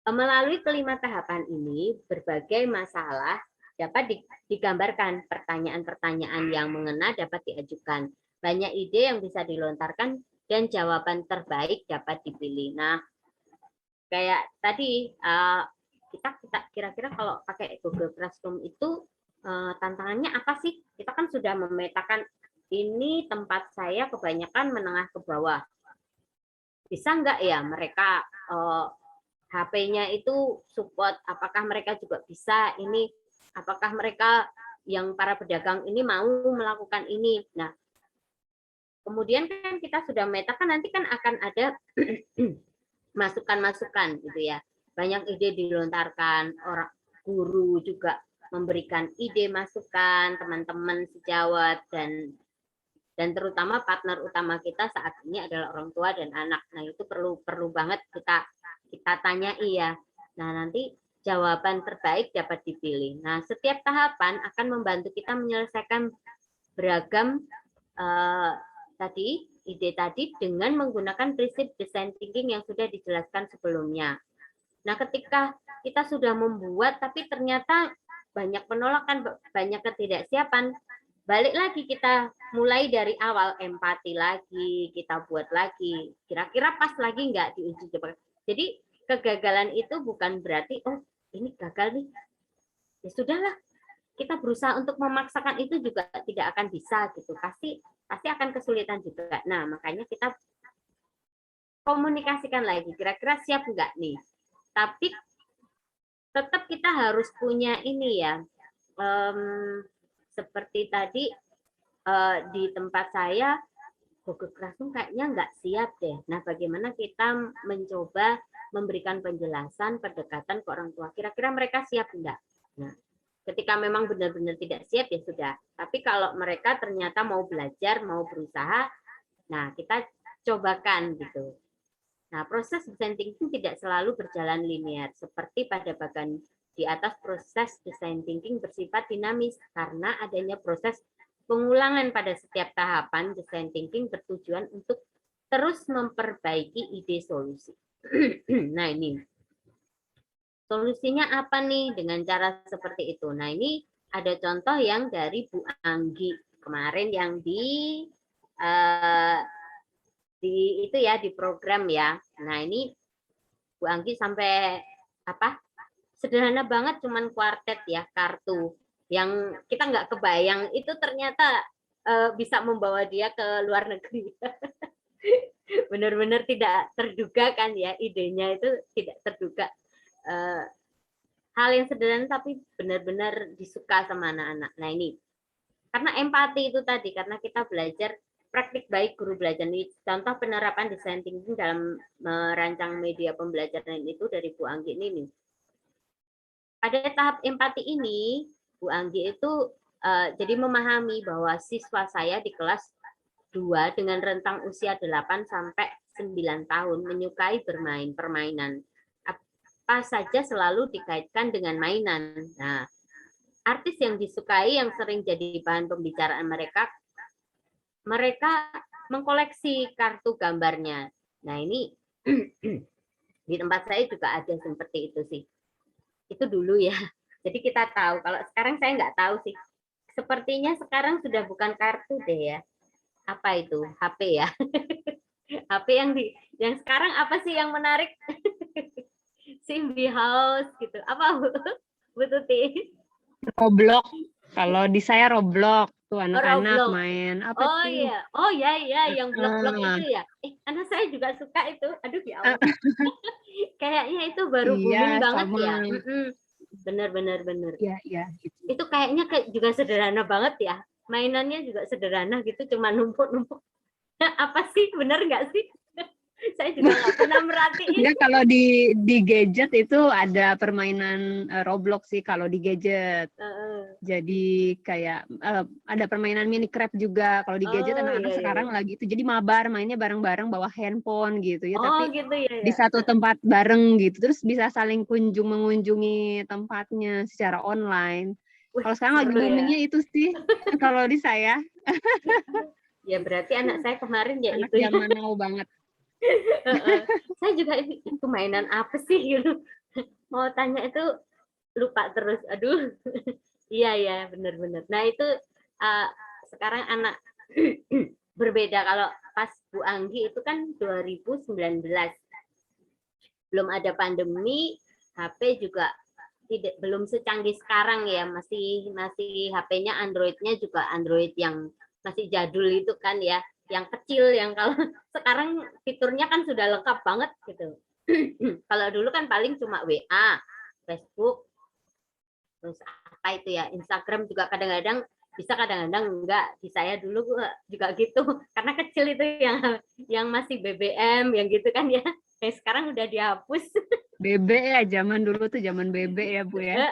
melalui kelima tahapan ini, berbagai masalah dapat digambarkan, pertanyaan-pertanyaan yang mengena dapat diajukan. Banyak ide yang bisa dilontarkan dan jawaban terbaik dapat dipilih. Nah, kayak tadi kita kira-kira kalau pakai Google Classroom itu tantangannya apa sih? Kita kan sudah memetakan ini tempat saya kebanyakan menengah ke bawah. Bisa nggak ya mereka HP-nya itu support? Apakah mereka juga bisa ini? Apakah mereka yang para pedagang ini mau melakukan ini? Nah, kemudian kan kita sudah metakan, nanti kan akan ada masukan-masukan gitu ya. Banyak ide dilontarkan, orang guru juga memberikan ide masukan, teman-teman sejawat dan terutama partner utama kita saat ini adalah orang tua dan anak. Nah, itu perlu banget kita tanyai ya. Nah, nanti jawaban terbaik dapat dipilih. Nah, setiap tahapan akan membantu kita menyelesaikan beragam ide tadi dengan menggunakan prinsip design thinking yang sudah dijelaskan sebelumnya. Nah, ketika kita sudah membuat tapi ternyata banyak penolakan, banyak ketidaksiapan, balik lagi kita mulai dari awal, empati lagi, kita buat lagi. Kira-kira pas lagi nggak diuji coba. Jadi kegagalan itu bukan berarti, oh ini gagal nih. Ya sudahlah, kita berusaha untuk memaksakan itu juga tidak akan bisa gitu. Pasti pasti akan kesulitan juga. Nah, makanya kita komunikasikan lagi, kira-kira siap nggak nih? Tapi tetap kita harus punya ini ya, seperti tadi di tempat saya, Google Classroom kayaknya nggak siap deh. Nah, bagaimana kita mencoba memberikan penjelasan, pendekatan ke orang tua, kira-kira mereka siap nggak? Nah, ketika memang benar-benar tidak siap ya sudah. Tapi kalau mereka ternyata mau belajar, mau berusaha, nah kita cobakan gitu. Nah, proses design thinking tidak selalu berjalan linear. Seperti pada bagian di atas, proses design thinking bersifat dinamis karena adanya proses pengulangan pada setiap tahapan. Design thinking bertujuan untuk terus memperbaiki ide solusi. Nah, ini solusinya apa nih dengan cara seperti itu? Nah, ini ada contoh yang dari Bu Anggi kemarin yang di itu ya, di program ya. Nah, ini Bu Anggi sampai apa? Sederhana banget, cuman kuartet ya, kartu yang kita nggak kebayang itu ternyata bisa membawa dia ke luar negeri. Benar-benar tidak terduga kan ya, idenya itu tidak terduga. Hal yang sederhana tapi benar-benar disuka sama anak-anak. Nah, ini karena empati itu tadi, karena kita belajar praktik baik guru belajar. Ini contoh penerapan design thinking dalam merancang media pembelajaran itu dari Bu Anggi ini. Pada tahap empati ini, Bu Anggi itu jadi memahami bahwa siswa saya di kelas 2 dengan rentang usia 8 sampai 9 tahun menyukai bermain permainan. Apa saja selalu dikaitkan dengan mainan. Nah, artis yang disukai yang sering jadi bahan pembicaraan mereka mengkoleksi kartu gambarnya. Nah, ini di tempat saya juga ada seperti itu sih. Itu dulu ya. Jadi kita tahu. Kalau sekarang saya nggak tahu sih. Sepertinya sekarang sudah bukan kartu deh ya. Apa itu? HP ya. HP yang sekarang apa sih yang menarik? Simbi House gitu. Apa Bu Tuti? Roblox. Kalau di saya Roblox tuh anak-anak Roblox. main apa Oh tuh? iya. Oh iya yang blok-blok itu ya. Anak saya juga suka itu. Aduh ya Allah. Kayaknya itu baru booming banget sama. ya. Bener. Iya. Gitu. Itu kayaknya juga sederhana banget ya. Mainannya juga sederhana gitu, cuma numpuk-numpuk. Apa sih? Bener nggak sih? Saya juga nggak pernah merhatiin. Ya, kalau di gadget itu ada permainan Roblox sih kalau di gadget. Jadi kayak ada permainan Minecraft juga. Kalau di gadget anak-anak sekarang lagi itu jadi mabar, mainnya bareng-bareng bawa handphone gitu ya. Tapi gitu ya. Di satu tempat bareng gitu. Terus bisa saling mengunjungi tempatnya secara online. Kalau sekarang lagi boomingnya itu sih kalau di saya. Ya berarti anak saya kemarin ya anak itu zaman now banget. Saya juga itu mainan apa sih gitu. Mau tanya itu lupa terus. Aduh. Iya benar. Nah itu sekarang anak berbeda. Kalau pas Bu Anggi itu kan 2019. Belum ada pandemi, HP juga belum secanggih sekarang ya, masih HP-nya Android-nya juga Android yang masih jadul itu kan ya, yang kecil, yang kalau sekarang fiturnya kan sudah lengkap banget gitu. Kalau dulu kan paling cuma WA, Facebook, terus apa itu ya, Instagram juga kadang-kadang bisa, kadang-kadang enggak. Di saya dulu juga gitu, karena kecil itu yang masih BBM yang gitu kan ya. Sekarang udah dihapus. BB ya, zaman dulu tuh zaman BB ya Bu ya.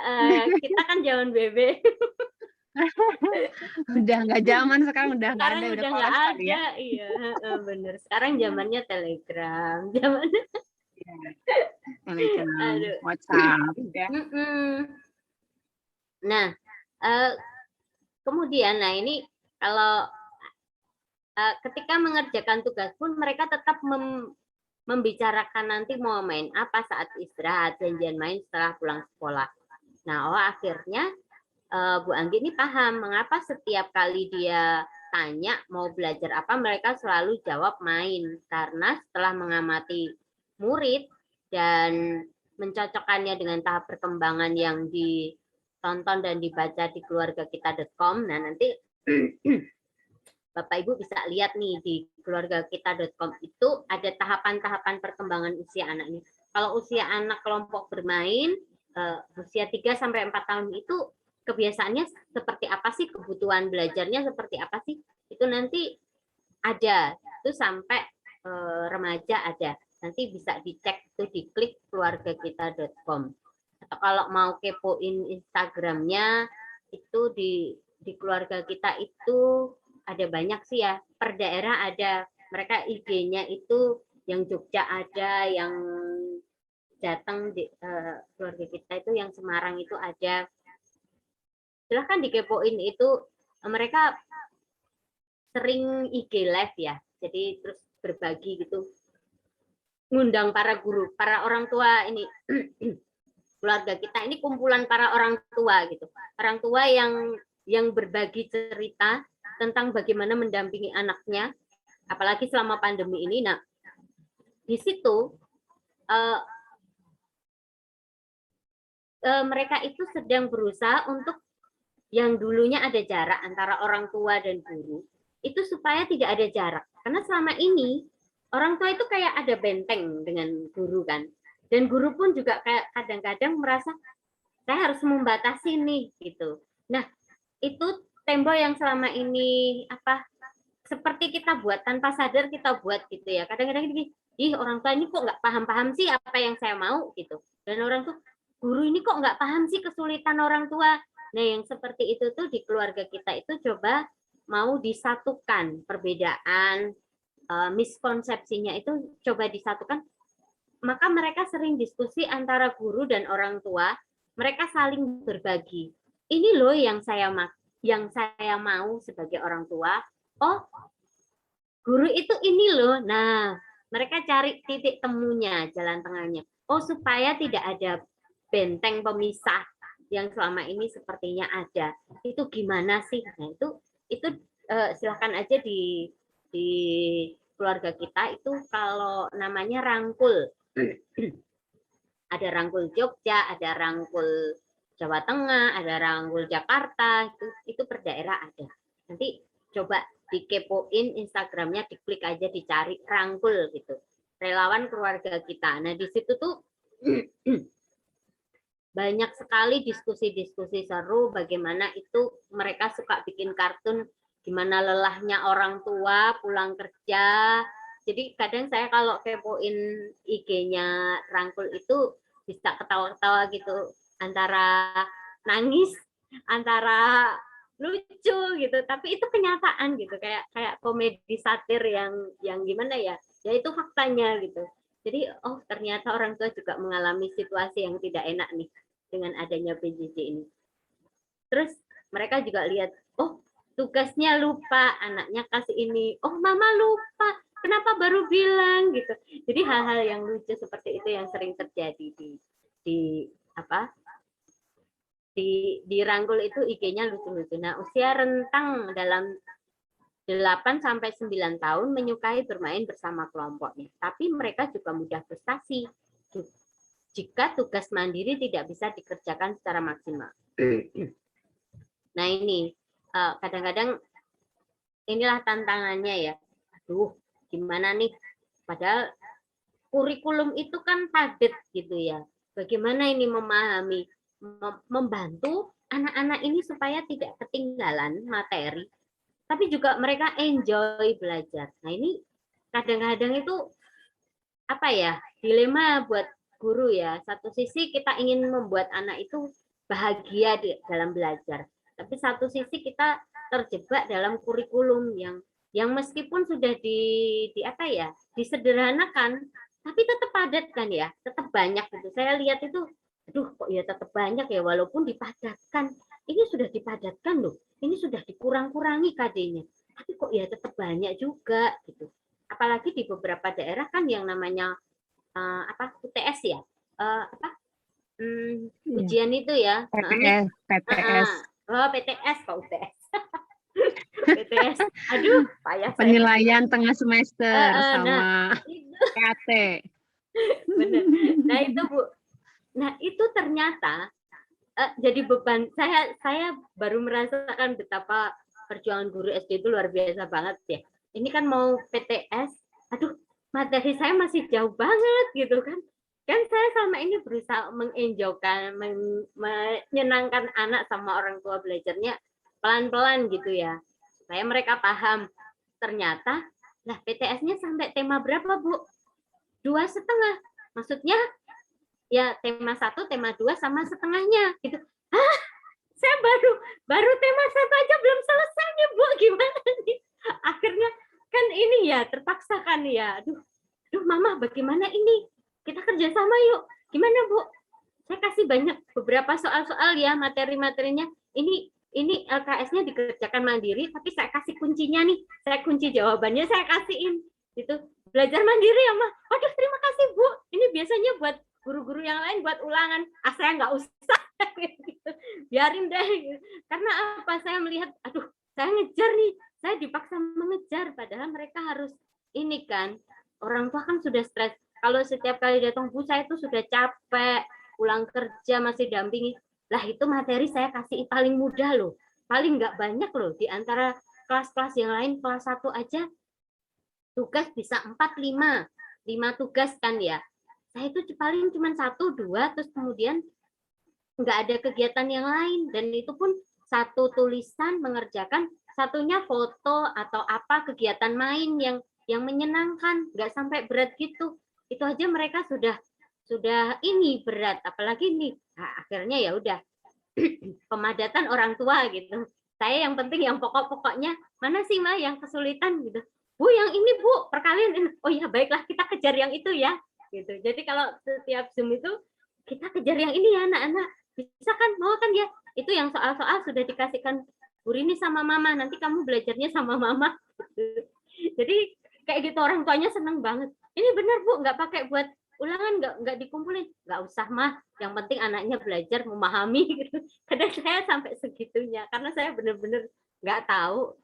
Kita kan zaman BB. Udah nggak zaman, sekarang udah nggak ada, udah nggak ada ya. Iya bener, sekarang zamannya Telegram, zamannya Telegram, WhatsApp ya. Nah kemudian ini kalau ketika mengerjakan tugas pun mereka tetap membicarakan nanti mau main apa saat istirahat, janjian main setelah pulang sekolah. Nah akhirnya Bu Anggi ini paham mengapa setiap kali dia tanya mau belajar apa, mereka selalu jawab main. Karena setelah mengamati murid dan mencocokkannya dengan tahap perkembangan yang ditonton dan dibaca di keluargakita.com, nah nanti Bapak Ibu bisa lihat nih di keluargakita.com itu ada tahapan-tahapan perkembangan usia anaknya. Kalau usia anak kelompok bermain usia 3 sampai 4 tahun itu kebiasaannya seperti apa sih, kebutuhan belajarnya seperti apa sih? Itu nanti ada. Itu sampai remaja ada. Nanti bisa dicek tuh, diklik keluargakita.com. Atau kalau mau kepoin Instagramnya itu di keluarga kita itu ada banyak sih ya, per daerah ada. Mereka IG-nya itu yang Jogja ada, yang Jateng di keluarga kita itu, yang Semarang itu ada. Silahkan dikepoin itu, mereka sering IG live ya, jadi terus berbagi gitu, ngundang para guru, para orang tua ini. Keluarga kita ini kumpulan para orang tua gitu, orang tua yang berbagi cerita tentang bagaimana mendampingi anaknya, apalagi selama pandemi ini. Nah, di situ mereka itu sedang berusaha untuk yang dulunya ada jarak antara orang tua dan guru, itu supaya tidak ada jarak. Karena selama ini orang tua itu kayak ada benteng dengan guru kan. Dan guru pun juga kayak kadang-kadang merasa saya harus membatasi nih gitu. Nah, itu tembok yang selama ini seperti kita buat tanpa sadar, kita buat gitu ya. Kadang-kadang gini, orang tua ini kok nggak paham-paham sih apa yang saya mau gitu. Dan orang tuh, guru ini kok nggak paham sih kesulitan orang tua. Nah, yang seperti itu tuh di keluarga kita itu coba mau disatukan perbedaan, miskonsepsinya itu coba disatukan. Maka mereka sering diskusi antara guru dan orang tua, mereka saling berbagi. Ini loh yang saya mau sebagai orang tua. Oh, guru itu ini loh. Nah, mereka cari titik temunya, jalan tengahnya. Oh, supaya tidak ada benteng pemisah yang selama ini sepertinya ada. Itu gimana sih? Nah, itu silakan aja di keluarga kita itu kalau namanya rangkul. Ada rangkul Jogja, ada rangkul Jawa Tengah, ada rangkul Jakarta, itu per daerah ada. Nanti coba dikepoin Instagramnya, diklik aja, dicari rangkul gitu. Relawan keluarga kita. Nah, di situ tuh banyak sekali diskusi-diskusi seru, bagaimana itu mereka suka bikin kartun, gimana lelahnya orang tua pulang kerja. Jadi kadang saya kalau kepoin IG-nya rangkul itu bisa ketawa-ketawa gitu, antara nangis, antara lucu gitu, tapi itu kenyataan gitu, kayak komedi satir yang gimana ya itu faktanya gitu. Jadi ternyata orang tua juga mengalami situasi yang tidak enak nih dengan adanya PJJ ini. Terus mereka juga lihat, tugasnya lupa, anaknya kasih ini, mama lupa, kenapa baru bilang gitu. Jadi hal-hal yang lucu seperti itu yang sering terjadi di rangkul itu. IG-nya lucu-lucu. Nah, usia rentang dalam 8 sampai 9 tahun menyukai bermain bersama kelompoknya. Tapi mereka juga mudah frustasi jika tugas mandiri tidak bisa dikerjakan secara maksimal. Nah, ini kadang-kadang inilah tantangannya ya. Aduh, gimana nih? Padahal kurikulum itu kan padat gitu ya. Bagaimana ini membantu anak-anak ini supaya tidak ketinggalan materi, tapi juga mereka enjoy belajar. Nah, ini kadang-kadang itu dilema buat guru ya. Satu sisi kita ingin membuat anak itu bahagia dalam belajar, tapi satu sisi kita terjebak dalam kurikulum yang meskipun sudah disederhanakan, tapi tetap padat kan ya, tetap banyak gitu. Saya lihat itu, aduh kok ya tetap banyak ya, walaupun dipadatkan. Ini sudah dipadatkan loh, ini sudah dikurang-kurangi KD-nya, tapi kok ya tetap banyak juga gitu. Apalagi di beberapa daerah kan yang namanya UTS ya, ujian itu ya, PTS. PTS kok UTS. PTS, aduh payah saya. Penilaian tengah semester sama PAT. Benar. Nah itu Bu, itu ternyata jadi beban. Saya baru merasakan betapa perjuangan guru SD itu luar biasa banget ya. Ini kan mau PTS, aduh materi saya masih jauh banget gitu kan. Kan saya selama ini berusaha mengenjaukan, menyenangkan anak sama orang tua belajarnya pelan-pelan gitu ya. Supaya mereka paham. Ternyata, lah PTS-nya sampai tema berapa Bu? 2,5. Maksudnya ya tema 1, tema 2 sama setengahnya gitu. Hah? Saya baru tema 1 aja belum selesai nih Bu, gimana nih? Akhirnya kan ini ya terpaksa kan ya. Aduh Mama bagaimana ini? Kita kerjasama yuk. Gimana Bu? Saya kasih banyak beberapa soal-soal ya, materi-materinya. Ini LKS-nya dikerjakan mandiri, tapi saya kasih kuncinya nih. Saya kunci jawabannya saya kasihin. Gitu. Belajar mandiri ya, Ma. Waduh, terima kasih, Bu. Ini biasanya buat guru-guru yang lain buat ulangan. Saya nggak usah. Biarin deh. Karena apa? Saya melihat, aduh, saya ngejar nih. Saya dipaksa mengejar. Padahal mereka harus ini kan. Orang tua kan sudah stres. Kalau setiap kali datang, Bu, saya itu sudah capek. Pulang kerja masih dampingi. Lah itu materi saya kasih paling mudah loh. Paling nggak banyak loh. Di antara kelas-kelas yang lain, kelas 1 aja tugas bisa 4, 5. 5 tugas kan ya. Saya itu paling cuma 1, 2, terus kemudian nggak ada kegiatan yang lain. Dan itu pun 1 tulisan mengerjakan, satunya foto atau apa kegiatan main yang menyenangkan. Nggak sampai berat gitu. Itu aja mereka sudah ini berat, apalagi ini. Nah, akhirnya ya udah pemadatan orang tua gitu. Saya yang penting yang pokok-pokoknya, mana sih Ma yang kesulitan gitu. Bu, yang ini Bu, perkalian ini. Oh ya baiklah, kita kejar yang itu ya. Gitu. Jadi kalau setiap Zoom itu kita kejar yang ini ya anak-anak. Bisa kan? Mau kan ya? Itu yang soal-soal sudah dikasihkan Bu Rini sama Mama, nanti kamu belajarnya sama Mama. Jadi kayak gitu orang tuanya seneng banget. Ini benar Bu, nggak pakai buat ulangan, nggak dikumpulin, nggak usah Mah, yang penting anaknya belajar memahami gitu. Kadang saya sampai segitunya karena saya benar-benar nggak tahu,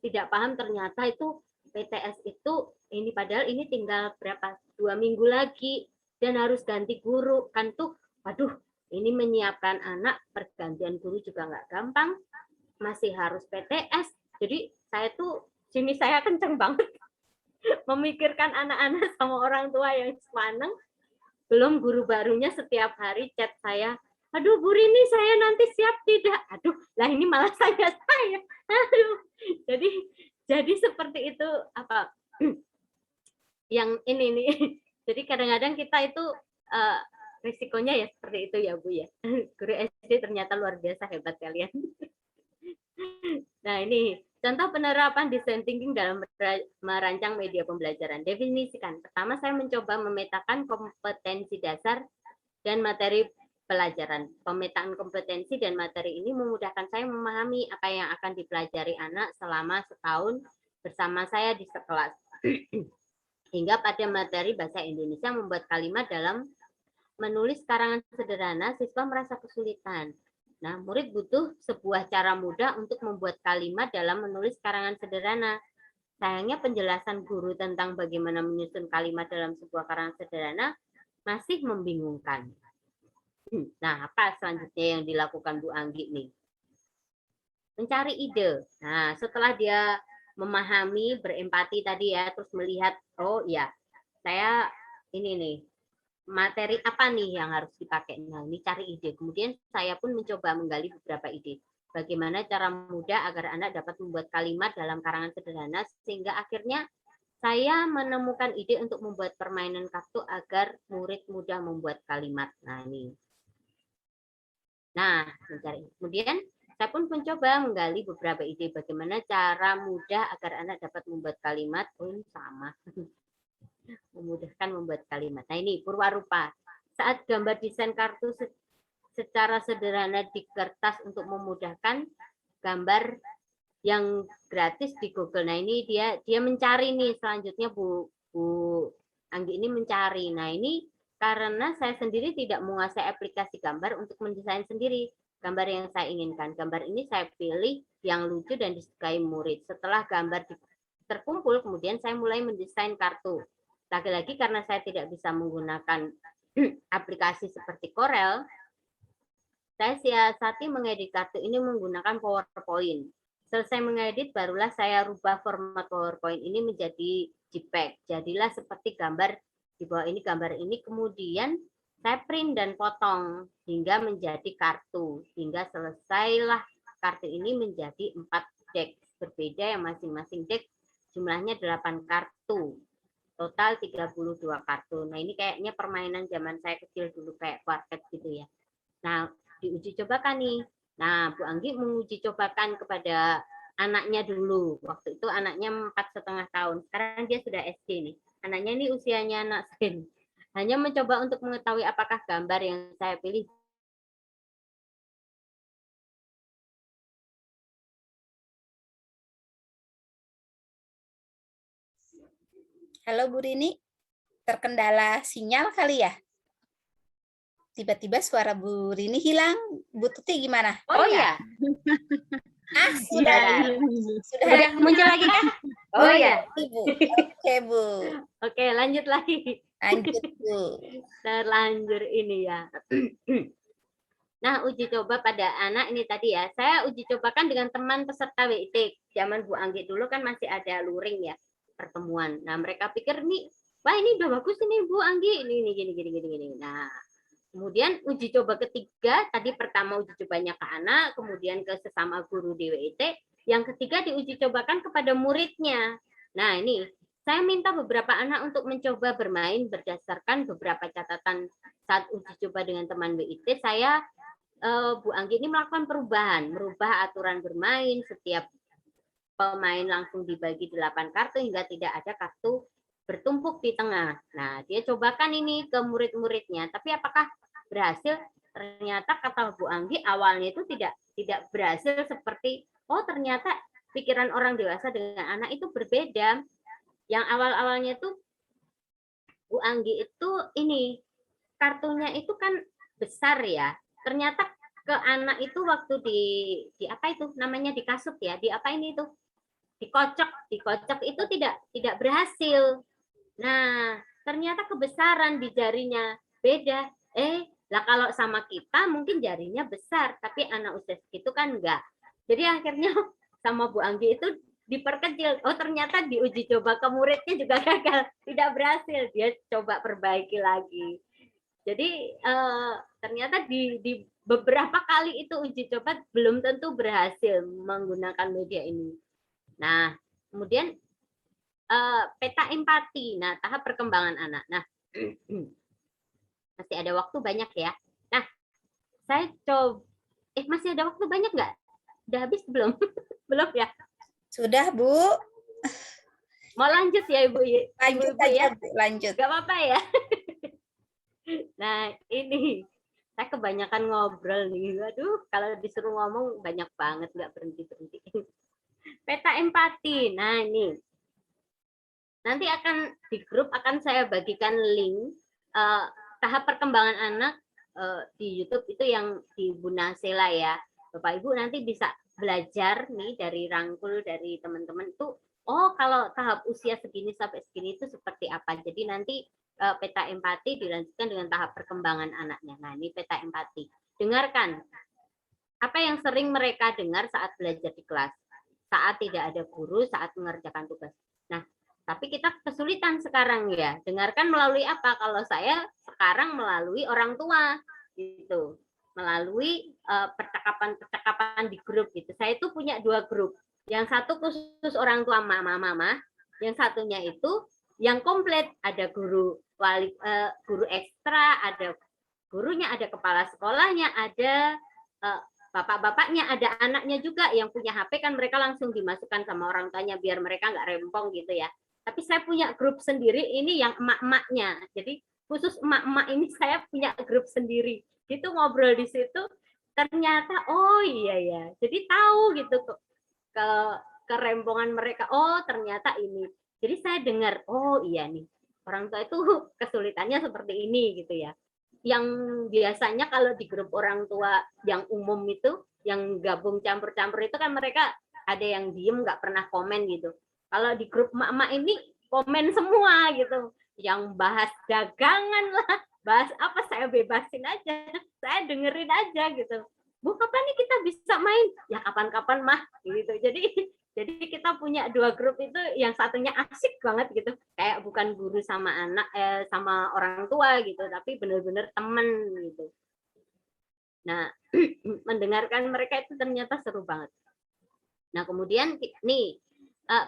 tidak paham ternyata itu PTS itu ini, padahal ini tinggal berapa 2 minggu lagi dan harus ganti guru kan tuh. Waduh, ini menyiapkan anak pergantian guru juga nggak gampang, masih harus PTS. Jadi saya tuh sini saya kenceng banget memikirkan anak-anak sama orang tua yang sepaneng. Belum guru barunya setiap hari chat saya, aduh Bu Rini saya nanti siap tidak? Aduh, lah ini malah saya. Aduh. Jadi seperti itu apa yang ini nih. Jadi kadang-kadang kita itu risikonya ya seperti itu ya Bu ya. Guru SD ternyata luar biasa hebat kalian. Nah ini contoh penerapan design thinking dalam merancang media pembelajaran. Definisikan. Pertama, saya mencoba memetakan kompetensi dasar dan materi pelajaran. Pemetaan kompetensi dan materi ini memudahkan saya memahami apa yang akan dipelajari anak selama setahun bersama saya di sekelas. Hingga pada materi bahasa Indonesia membuat kalimat dalam menulis karangan sederhana, siswa merasa kesulitan. Nah, murid butuh sebuah cara mudah untuk membuat kalimat dalam menulis karangan sederhana. Sayangnya penjelasan guru tentang bagaimana menyusun kalimat dalam sebuah karangan sederhana masih membingungkan. Nah, apa selanjutnya yang dilakukan Bu Anggi nih? Mencari ide. Nah, setelah dia memahami, berempati tadi ya, terus melihat, oh ya, saya ini nih, materi apa nih yang harus dipakai? Nah, ini cari ide. Kemudian saya pun mencoba menggali beberapa ide. Bagaimana cara mudah agar anak dapat membuat kalimat dalam karangan sederhana, sehingga akhirnya saya menemukan ide untuk membuat permainan kartu agar murid mudah membuat kalimat. Nah, ini. Nah, mencari. Kemudian saya pun mencoba menggali beberapa ide bagaimana cara mudah agar anak dapat membuat kalimat. Oh, ini sama. Memudahkan membuat kalimat. Nah ini purwarupa. Saat gambar desain kartu secara sederhana di kertas untuk memudahkan gambar yang gratis di Google. Nah ini dia mencari nih selanjutnya Bu Anggi ini mencari. Nah ini karena saya sendiri tidak menguasai aplikasi gambar untuk mendesain sendiri gambar yang saya inginkan. Gambar ini saya pilih yang lucu dan disukai murid. Setelah gambar terkumpul, kemudian saya mulai mendesain kartu. Lagi-lagi karena saya tidak bisa menggunakan aplikasi seperti Corel, Saya siasati mengedit kartu ini menggunakan PowerPoint. Selesai mengedit, barulah saya rubah format PowerPoint ini menjadi JPEG. Jadilah seperti gambar di bawah ini, gambar ini. Kemudian saya print dan potong hingga menjadi kartu. Hingga selesailah kartu ini menjadi 4 deck berbeda yang masing-masing deck jumlahnya 8 kartu. Total 32 kartu. Nah, ini kayaknya permainan zaman saya kecil dulu kayak quartet gitu ya. Nah, diuji cobakan nih. Nah, Bu Anggi menguji cobakan kepada anaknya dulu. Waktu itu anaknya 4,5 tahun. Sekarang dia sudah SD nih. Anaknya ini usianya anak STEM. Hanya mencoba untuk mengetahui apakah gambar yang saya pilih Halo Bu Rini, terkendala sinyal kali ya? Tiba-tiba suara Bu Rini hilang. Bu Tuti gimana? Oh ya. Ah, sudah. Sudah muncul lagi kan? Oh ya. Bu. Oke, Bu. Oke, lanjut lagi. Lanjut, Bu. Terlanjur ini ya. Nah, uji coba pada anak ini tadi ya. Saya uji cobakan dengan teman peserta WIT. Zaman Bu Anggi dulu kan masih ada luring ya, pertemuan. Nah, mereka pikir nih, wah ini udah bagus ini Bu Anggi. Ini gini. Nah, kemudian uji coba ketiga, tadi pertama uji cobanya ke anak, kemudian ke sesama guru di WIT. Yang ketiga diuji cobakan kepada muridnya. Nah, ini saya minta beberapa anak untuk mencoba bermain berdasarkan beberapa catatan saat uji coba dengan teman WIT. Saya Bu Anggi ini melakukan perubahan, merubah aturan bermain, setiap pemain langsung dibagi 8 kartu hingga tidak ada kartu bertumpuk di tengah. Nah, dia cobakan ini ke murid-muridnya, tapi apakah berhasil? Ternyata kata Bu Anggi awalnya itu tidak berhasil seperti, oh ternyata pikiran orang dewasa dengan anak itu berbeda. Yang awal-awalnya itu Bu Anggi itu ini kartunya itu kan besar ya. Ternyata ke anak itu waktu di apa itu namanya di kasut ya, di apa ini itu dikocok itu tidak berhasil. Nah, ternyata kebesaran di jarinya beda. Lah kalau sama kita mungkin jarinya besar, tapi anak usia segitu kan enggak. Jadi akhirnya sama Bu Anggi itu diperkecil. Oh, ternyata diuji coba ke muridnya juga gagal, tidak berhasil. Dia coba perbaiki lagi. Jadi ternyata di beberapa kali itu uji coba belum tentu berhasil menggunakan media ini. Nah, kemudian peta empati. Nah, tahap perkembangan anak. Nah, masih ada waktu banyak ya. Nah, saya coba. Masih ada waktu banyak nggak? Udah habis belum? Belum ya? Sudah, Bu. Mau lanjut ya, Ibu? Lanjut Ibu, aja, ya? Bu. Lanjut. Gak apa-apa ya? Nah, ini saya kebanyakan ngobrol nih. Waduh, kalau disuruh ngomong banyak banget, nggak berhenti-berhenti. Peta empati. Nah, ini. Nanti akan di grup akan saya bagikan link tahap perkembangan anak di YouTube itu yang di Bu Nasela ya. Bapak Ibu nanti bisa belajar nih dari rangkul dari teman-teman itu. Oh, kalau tahap usia segini sampai segini itu seperti apa. Jadi nanti peta empati dilanjutkan dengan tahap perkembangan anaknya. Nah, ini peta empati. Dengarkan. Apa yang sering mereka dengar saat belajar di kelas? Saat tidak ada guru, saat mengerjakan tugas. Nah, tapi kita kesulitan sekarang ya. Dengarkan melalui apa? Kalau saya sekarang melalui orang tua gitu. Melalui percakapan-percakapan di grup gitu. Saya itu punya 2 grup. Yang satu khusus orang tua mama-mama, yang satunya itu yang komplit, ada guru wali, guru ekstra, ada gurunya, ada kepala sekolahnya, ada bapak-bapaknya, ada anaknya juga yang punya HP kan mereka langsung dimasukkan sama orang tuanya biar mereka nggak rempong gitu ya. Tapi saya punya grup sendiri ini yang emak-emaknya. Jadi khusus emak-emak ini saya punya grup sendiri. Gitu ngobrol di situ ternyata oh iya ya. Jadi tahu gitu ke kerempongan mereka. Oh ternyata ini. Jadi saya dengar oh iya nih. Orang tua itu kesulitannya seperti ini gitu ya. Yang biasanya kalau di grup orang tua yang umum itu, yang gabung campur-campur itu kan mereka ada yang diem nggak pernah komen gitu. Kalau di grup emak-emak ini komen semua gitu. Yang bahas dagangan lah, bahas apa saya bebasin aja, saya dengerin aja gitu. Bu, kapan nih kita bisa main? Ya kapan-kapan mah gitu. Jadi kita punya 2 grup itu, yang satunya asik banget gitu, kayak bukan guru sama anak sama orang tua gitu, tapi benar-benar temen gitu. Nah, mendengarkan mereka itu ternyata seru banget. Nah, kemudian nih,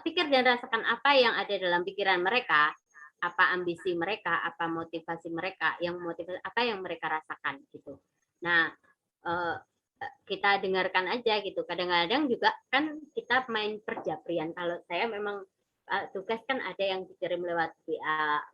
pikir dan rasakan apa yang ada dalam pikiran mereka, apa ambisi mereka, apa motivasi mereka, apa yang mereka rasakan gitu. Nah, kita dengarkan aja gitu. Kadang-kadang juga kan kita main perjaprian. Kalau saya memang tugas kan ada yang dikirim lewat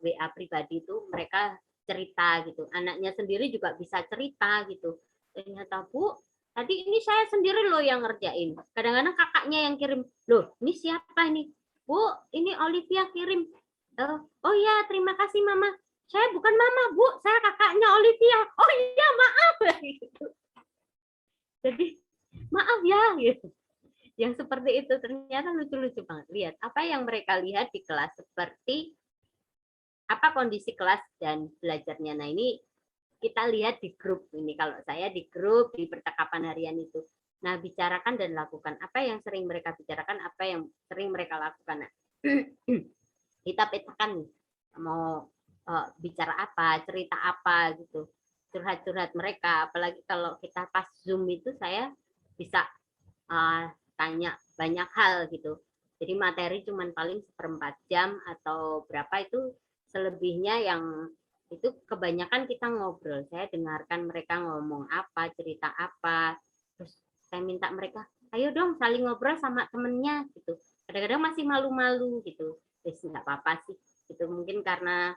WA pribadi itu, mereka cerita gitu. Anaknya sendiri juga bisa cerita gitu. Ternyata Bu, tadi ini saya sendiri loh yang ngerjain. Kadang-kadang kakaknya yang kirim, loh ini siapa ini? Bu, ini Olivia kirim. Oh ya, terima kasih Mama. Saya bukan Mama, Bu, saya kakaknya Olivia. Oh iya, maaf. Gitu. Jadi maaf ya, gitu. Yang seperti itu ternyata lucu-lucu banget. Lihat apa yang mereka lihat di kelas, seperti apa kondisi kelas dan belajarnya. Nah ini kita lihat di grup ini. Kalau saya di grup di percakapan harian itu. Nah bicarakan dan lakukan apa yang sering mereka bicarakan, apa yang sering mereka lakukan. Nah, kita petakan mau bicara apa, cerita apa gitu. Curhat-curhat mereka, apalagi kalau kita pas Zoom itu saya bisa tanya banyak hal gitu. Jadi materi cuman paling 1/4 jam atau berapa itu, selebihnya yang itu kebanyakan kita ngobrol. Saya dengarkan mereka ngomong apa, cerita apa, terus saya minta mereka, ayo dong saling ngobrol sama temennya gitu. Kadang-kadang masih malu-malu gitu. Nggak apa-apa sih, itu mungkin karena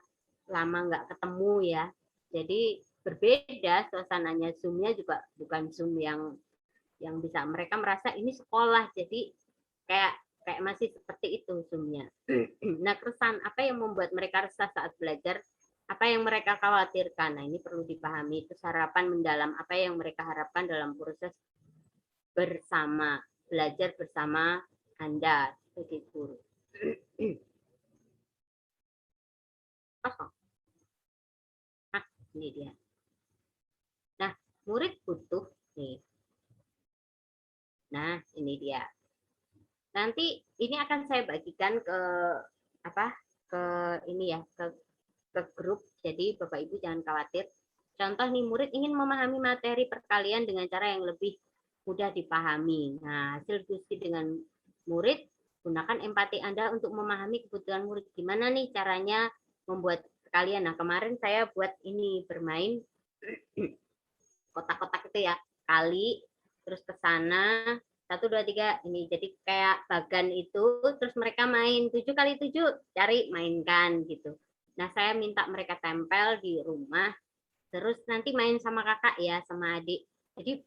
lama nggak ketemu ya. Jadi berbeda suasananya. Zoom-nya juga bukan Zoom yang bisa mereka merasa ini sekolah, jadi kayak masih seperti itu Zoom-nya. Nah, keresahan apa yang membuat mereka resah saat belajar, apa yang mereka khawatirkan. Nah, ini perlu dipahami. Itu harapan mendalam, apa yang mereka harapkan dalam proses bersama, belajar bersama Anda sebagai guru. Nah, ini dia. Nah, murid butuh nih. Nah, ini dia. Nanti ini akan saya bagikan ke ini ya, ke grup. Jadi Bapak Ibu jangan khawatir. Contoh nih, murid ingin memahami materi perkalian dengan cara yang lebih mudah dipahami. Nah, hasil diskusi dengan murid, gunakan empati Anda untuk memahami kebutuhan murid. Gimana nih caranya membuat perkalian? Nah, kemarin saya buat ini, bermain kotak-kotak itu ya, kali, terus ke sana, 1, 2, 3, ini jadi kayak bagan itu, terus mereka main 7 kali 7, cari, mainkan gitu. Nah, saya minta mereka tempel di rumah, terus nanti main sama kakak ya, sama adik. Jadi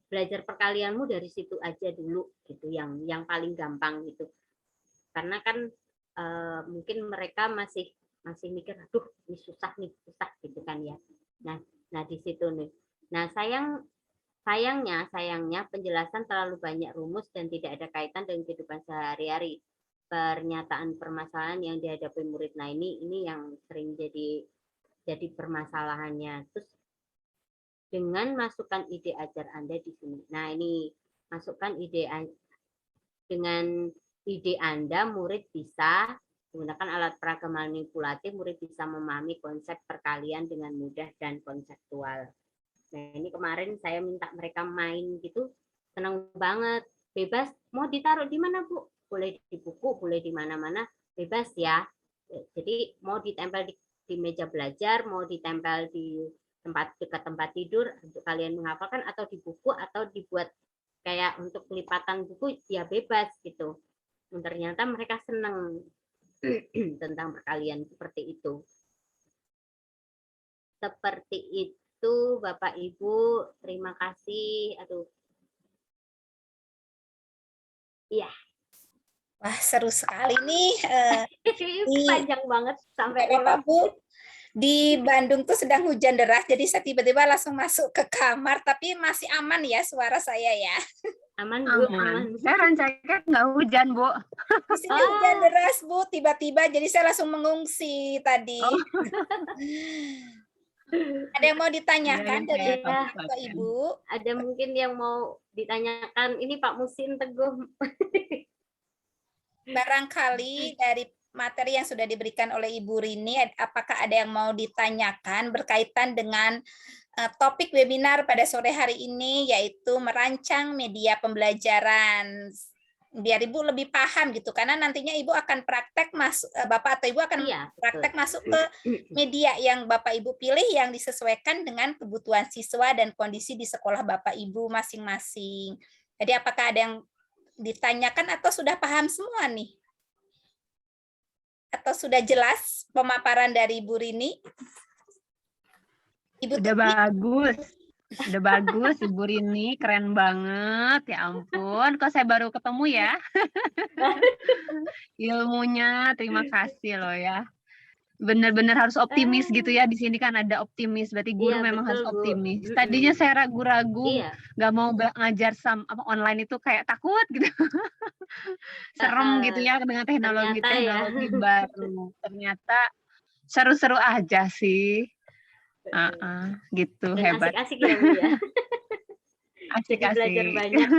belajar perkalianmu dari situ aja dulu gitu, yang paling gampang gitu. Karena kan mungkin mereka masih mikir, aduh ini susah gitu kan ya. Nah di situ nih. Nah, sayangnya penjelasan terlalu banyak rumus dan tidak ada kaitan dengan kehidupan sehari-hari. Pernyataan permasalahan yang dihadapi murid. Nah, ini yang sering jadi permasalahannya. Terus dengan masukkan ide ajar Anda di sini. Nah, ini masukkan dengan ide Anda, murid bisa menggunakan alat peraga manipulatif, murid bisa memahami konsep perkalian dengan mudah dan konseptual. Nah, ini kemarin saya minta mereka main gitu, senang banget, bebas, mau ditaruh di mana Bu? Boleh di buku, boleh di mana-mana, bebas ya. Jadi mau ditempel di meja belajar, mau ditempel di dekat tempat tidur untuk kalian menghafalkan, atau di buku, atau dibuat kayak untuk pelipatan buku, ya bebas gitu. Dan ternyata mereka senang tentang perkalian seperti itu. Seperti itu Bapak Ibu, terima kasih. Aduh. Iya. Wah, seru sekali nih. Panjang banget sampai Bapak Bu. Di Bandung tuh sedang hujan deras, jadi saya tiba-tiba langsung masuk ke kamar, tapi masih aman ya suara saya ya. Aman Bu, aman. Saya Rancaikek nggak hujan Bu. Di sini hujan deras Bu, tiba-tiba, jadi saya langsung mengungsi tadi. Ada yang mau ditanyakan Iya, dari saya Bapak kabupaten. atau Ibu? Ada mungkin yang mau ditanyakan, ini Pak Musin Teguh. Barangkali dari materi yang sudah diberikan oleh Ibu Rini, apakah ada yang mau ditanyakan berkaitan dengan topik webinar pada sore hari ini, yaitu merancang media pembelajaran. Biar Ibu lebih paham gitu, karena nantinya Ibu akan praktek masuk, Bapak atau Ibu akan Iya, praktek betul. masuk ke media yang Bapak Ibu pilih yang disesuaikan dengan kebutuhan siswa dan kondisi di sekolah Bapak Ibu masing-masing. Jadi apakah ada yang ditanyakan atau sudah paham semua nih? Atau sudah jelas pemaparan dari Ibu Rini? Ibu Udah Tuti? bagus. Udah bagus, Ibu Rini. Keren banget. Ya ampun, kok saya baru ketemu ya. Ilmunya, terima kasih loh ya. Benar-benar harus optimis gitu ya. Di sini kan ada optimis, berarti guru Iya, memang harus betul, Bu. optimis. Tadinya saya ragu-ragu, Iya. nggak mau ngajar online itu kayak takut gitu. Serem gitu ya dengan Ternyata teknologi baru. Ternyata seru-seru aja sih. Gitu, Dan hebat. asik-asik ya, Bu ya. Jadi belajar Asik-asik. banyak.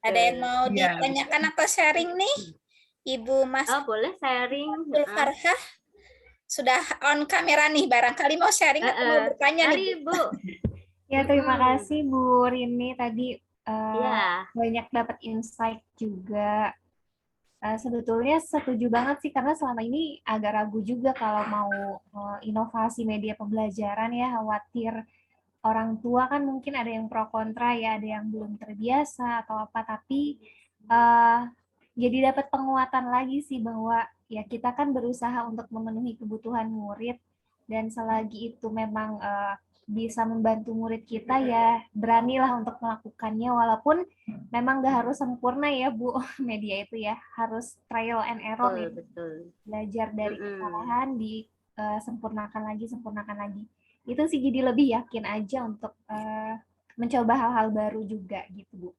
Ada yang mau Iya, ditanyakan atau sharing nih? Ibu Mas Oh, boleh sharing. Farhah sudah on kamera nih, barangkali mau sharing atau mau bertanya nih, Mari, Bu. Ya, terima kasih Bu Rini tadi Iya. banyak dapat insight juga. Sebetulnya setuju banget sih karena selama ini agak ragu juga kalau mau inovasi media pembelajaran ya, khawatir orang tua kan mungkin ada yang pro kontra ya, ada yang belum terbiasa atau apa, tapi jadi dapat penguatan lagi sih bahwa ya kita kan berusaha untuk memenuhi kebutuhan murid dan selagi itu memang bisa membantu murid kita ya beranilah untuk melakukannya walaupun memang nggak harus sempurna ya Bu media itu ya harus trial and error ya. Betul. Belajar dari kesalahan disempurnakan lagi itu sih jadi lebih yakin aja untuk mencoba hal-hal baru juga gitu Bu.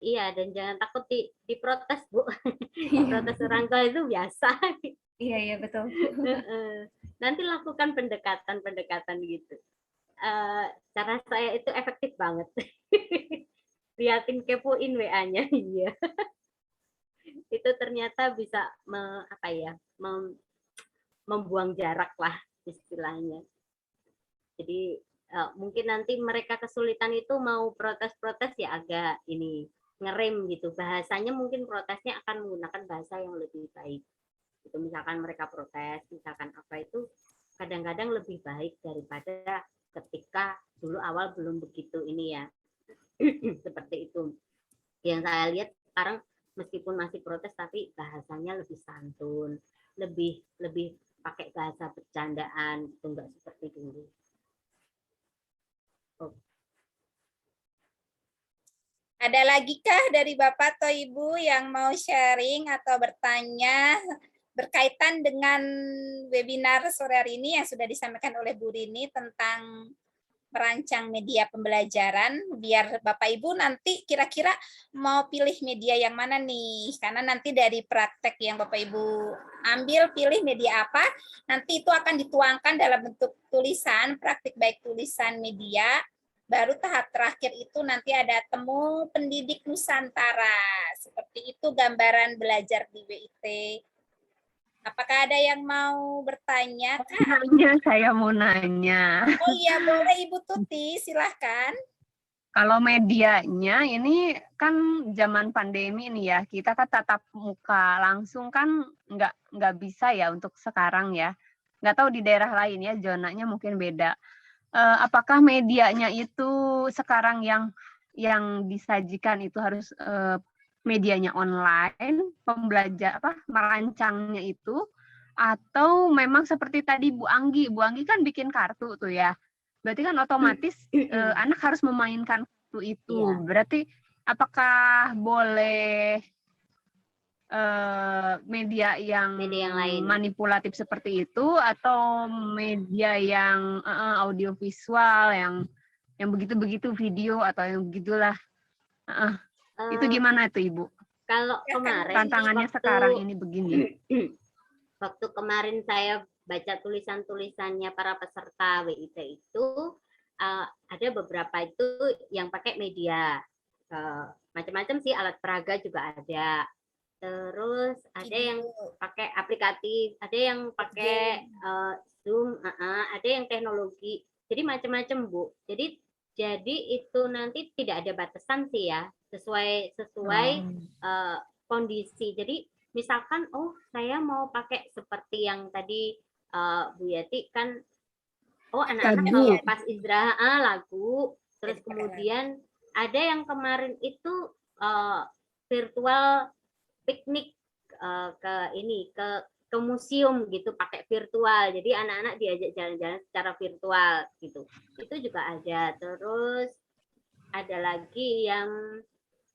Iya, dan jangan takut diprotes, Bu. Protes orang tua itu biasa. Iya, betul. Nanti lakukan pendekatan gitu. Cara saya itu efektif banget. Liatin, kepoin WA-nya. Iya. Itu ternyata bisa membuang jarak lah istilahnya. Jadi mungkin nanti mereka kesulitan itu mau protes-protes ya agak ngerem gitu. Bahasanya mungkin protesnya akan menggunakan bahasa yang lebih baik. Itu misalkan mereka protes, misalkan apa itu kadang-kadang lebih baik daripada ketika dulu awal belum begitu ini ya. Seperti itu. Yang saya lihat sekarang meskipun masih protes tapi bahasanya lebih santun, lebih pakai bahasa bercandaan, itu enggak seperti dulu. Ada lagi kah dari Bapak atau Ibu yang mau sharing atau bertanya berkaitan dengan webinar sore hari ini yang sudah disampaikan oleh Bu Rini tentang merancang media pembelajaran, biar Bapak Ibu nanti kira-kira mau pilih media yang mana nih, karena nanti dari praktek yang Bapak Ibu ambil, pilih media apa, nanti itu akan dituangkan dalam bentuk tulisan, praktik baik tulisan media. Baru tahap terakhir itu nanti ada temu pendidik Nusantara. Seperti itu gambaran belajar di WIT. Apakah ada yang mau bertanya? Saya mau nanya. Oh iya, boleh Ibu Tuti, silahkan. Kalau medianya ini kan zaman pandemi nih ya, kita kan tatap muka langsung kan nggak bisa ya untuk sekarang ya. Nggak tahu di daerah lain ya, zonanya mungkin beda. Apakah medianya itu sekarang yang disajikan itu harus medianya online, merancangnya itu, atau memang seperti tadi Bu Anggi kan bikin kartu tuh ya, berarti kan otomatis anak harus memainkan kartu itu. Iya. Berarti apakah boleh media yang lain manipulatif seperti itu atau media yang audiovisual yang begitu-begitu video atau yang begitulah itu gimana tuh Ibu? Kalau kemarin tantangannya sekarang ini begini. Waktu kemarin saya baca tulisan-tulisannya para peserta WIT itu ada beberapa itu yang pakai media macam-macam sih, alat peraga juga ada. Terus ada yang pakai aplikatif, ada yang pakai Zoom, ada yang teknologi. Jadi macam-macam Bu. Jadi itu nanti tidak ada batasan sih ya, sesuai kondisi. Jadi misalkan saya mau pakai seperti yang tadi Bu Yati kan, anak-anak kalau pas istirahat lagu, terus kemudian ada yang kemarin itu virtual piknik ke museum gitu pakai virtual. Jadi anak-anak diajak jalan-jalan secara virtual gitu. Itu juga ada. Terus ada lagi yang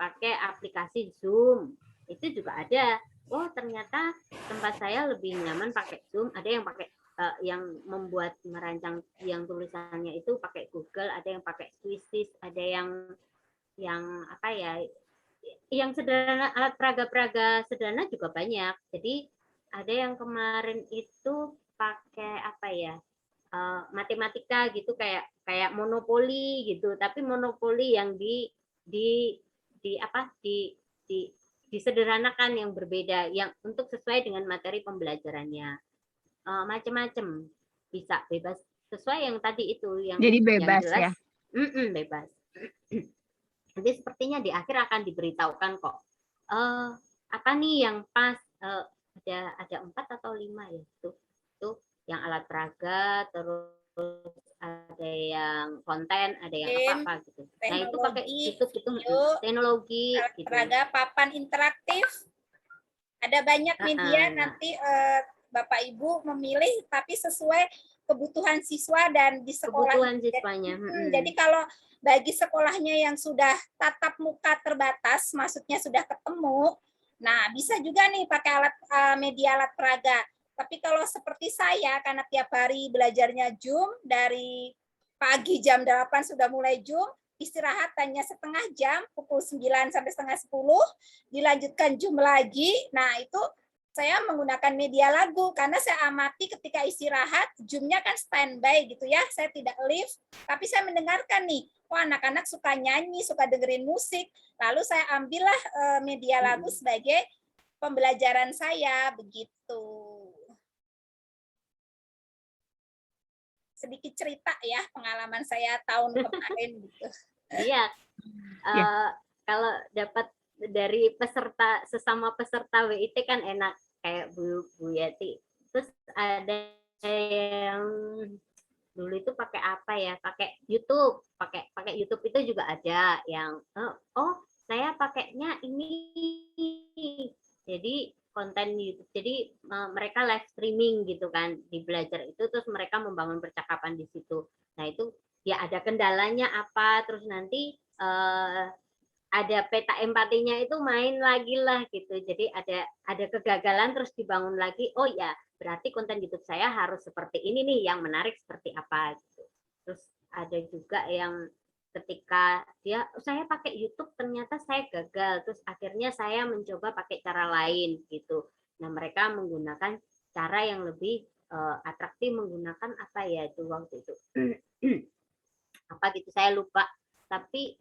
pakai aplikasi Zoom. Itu juga ada. Oh, ternyata tempat saya lebih nyaman pakai Zoom. Ada yang pakai yang membuat merancang yang tulisannya itu pakai Google, ada yang pakai Swiss, ada yang apa ya? Yang sederhana, alat peraga sederhana juga banyak. Jadi ada yang kemarin itu pakai apa ya, matematika gitu, kayak monopoli gitu, tapi monopoli yang disederhanakan, yang berbeda, yang untuk sesuai dengan materi pembelajarannya. Macam-macam, bisa bebas sesuai yang tadi itu, yang Jadi bebas yang jelas, ya. Bebas. Nanti sepertinya di akhir akan diberitahukan kok. Apa nih yang pas? Ada 4 atau 5 ya itu yang alat peraga, terus ada yang konten, ada yang apa gitu. Nah itu pakai YouTube gitu, teknologi. Alat gitu. peraga, papan interaktif, ada banyak media. Nanti Bapak Ibu memilih tapi sesuai kebutuhan siswa dan di sekolah. Kebutuhan siswanya. Jadi kalau bagi sekolahnya yang sudah tatap muka terbatas, maksudnya sudah ketemu, nah bisa juga nih pakai media alat peraga. Tapi kalau seperti saya, karena tiap hari belajarnya Zoom, dari pagi jam 8 sudah mulai Zoom, istirahat hanya setengah jam, pukul 9 sampai setengah 10, dilanjutkan Zoom lagi. Nah itu saya menggunakan media lagu, karena saya amati ketika istirahat, Zoom-nya kan standby gitu ya, saya tidak live, tapi saya mendengarkan nih, anak-anak suka nyanyi, suka dengerin musik, lalu saya ambillah media lagu sebagai pembelajaran saya, begitu. Sedikit cerita ya, pengalaman saya tahun kemarin gitu. Iya, kalau dapat dari sesama peserta WIT kan enak, kayak Bu Yati. Terus ada yang dulu itu pakai apa ya? Pakai YouTube, pakai YouTube itu juga ada yang saya pakainya ini. Jadi konten YouTube. Jadi mereka live streaming gitu kan di belajar itu, terus mereka membangun percakapan di situ. Nah, itu ya ada kendalanya apa, terus nanti ada peta empatinya itu main lagi lah gitu. Jadi ada kegagalan terus dibangun lagi. Oh ya, berarti konten YouTube saya harus seperti ini nih, yang menarik seperti apa gitu. Terus ada juga yang ketika saya pakai YouTube ternyata saya gagal, terus akhirnya saya mencoba pakai cara lain gitu. Nah, mereka menggunakan cara yang lebih atraktif, menggunakan apa ya itu waktu itu. Apa gitu saya lupa. Tapi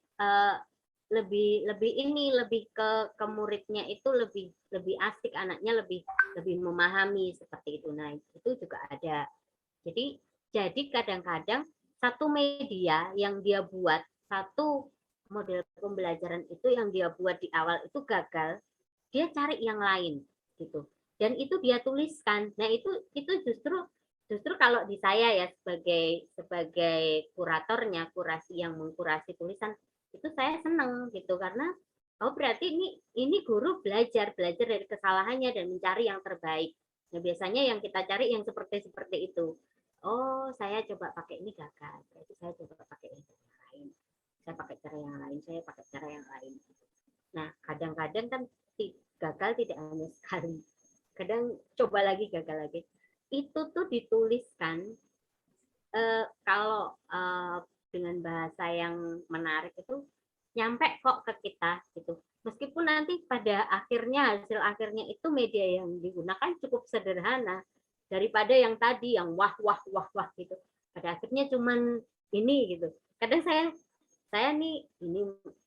lebih ke muridnya itu lebih asik, anaknya lebih memahami seperti itu. Nah, itu juga ada. Jadi kadang-kadang satu media yang dia buat, satu model pembelajaran itu yang dia buat di awal itu gagal, dia cari yang lain gitu. Dan itu dia tuliskan. Nah, itu justru kalau di saya ya sebagai kuratornya, yang mengkurasi tulisan, itu saya senang gitu, karena berarti ini guru belajar dari kesalahannya dan mencari yang terbaik. Nah, biasanya yang kita cari yang seperti itu. Oh, saya coba pakai ini gagal, berarti saya coba pakai yang lain. Saya pakai cara yang lain, saya pakai cara yang lain. Nah, kadang-kadang kan gagal tidak hanya sekali. Kadang coba lagi, gagal lagi. Itu tuh dituliskan kalau dengan bahasa yang menarik itu nyampe kok ke kita gitu. Meskipun nanti pada akhirnya hasil akhirnya itu media yang digunakan cukup sederhana, daripada yang tadi yang wah gitu. Pada akhirnya cuman ini gitu. Kadang saya nih ini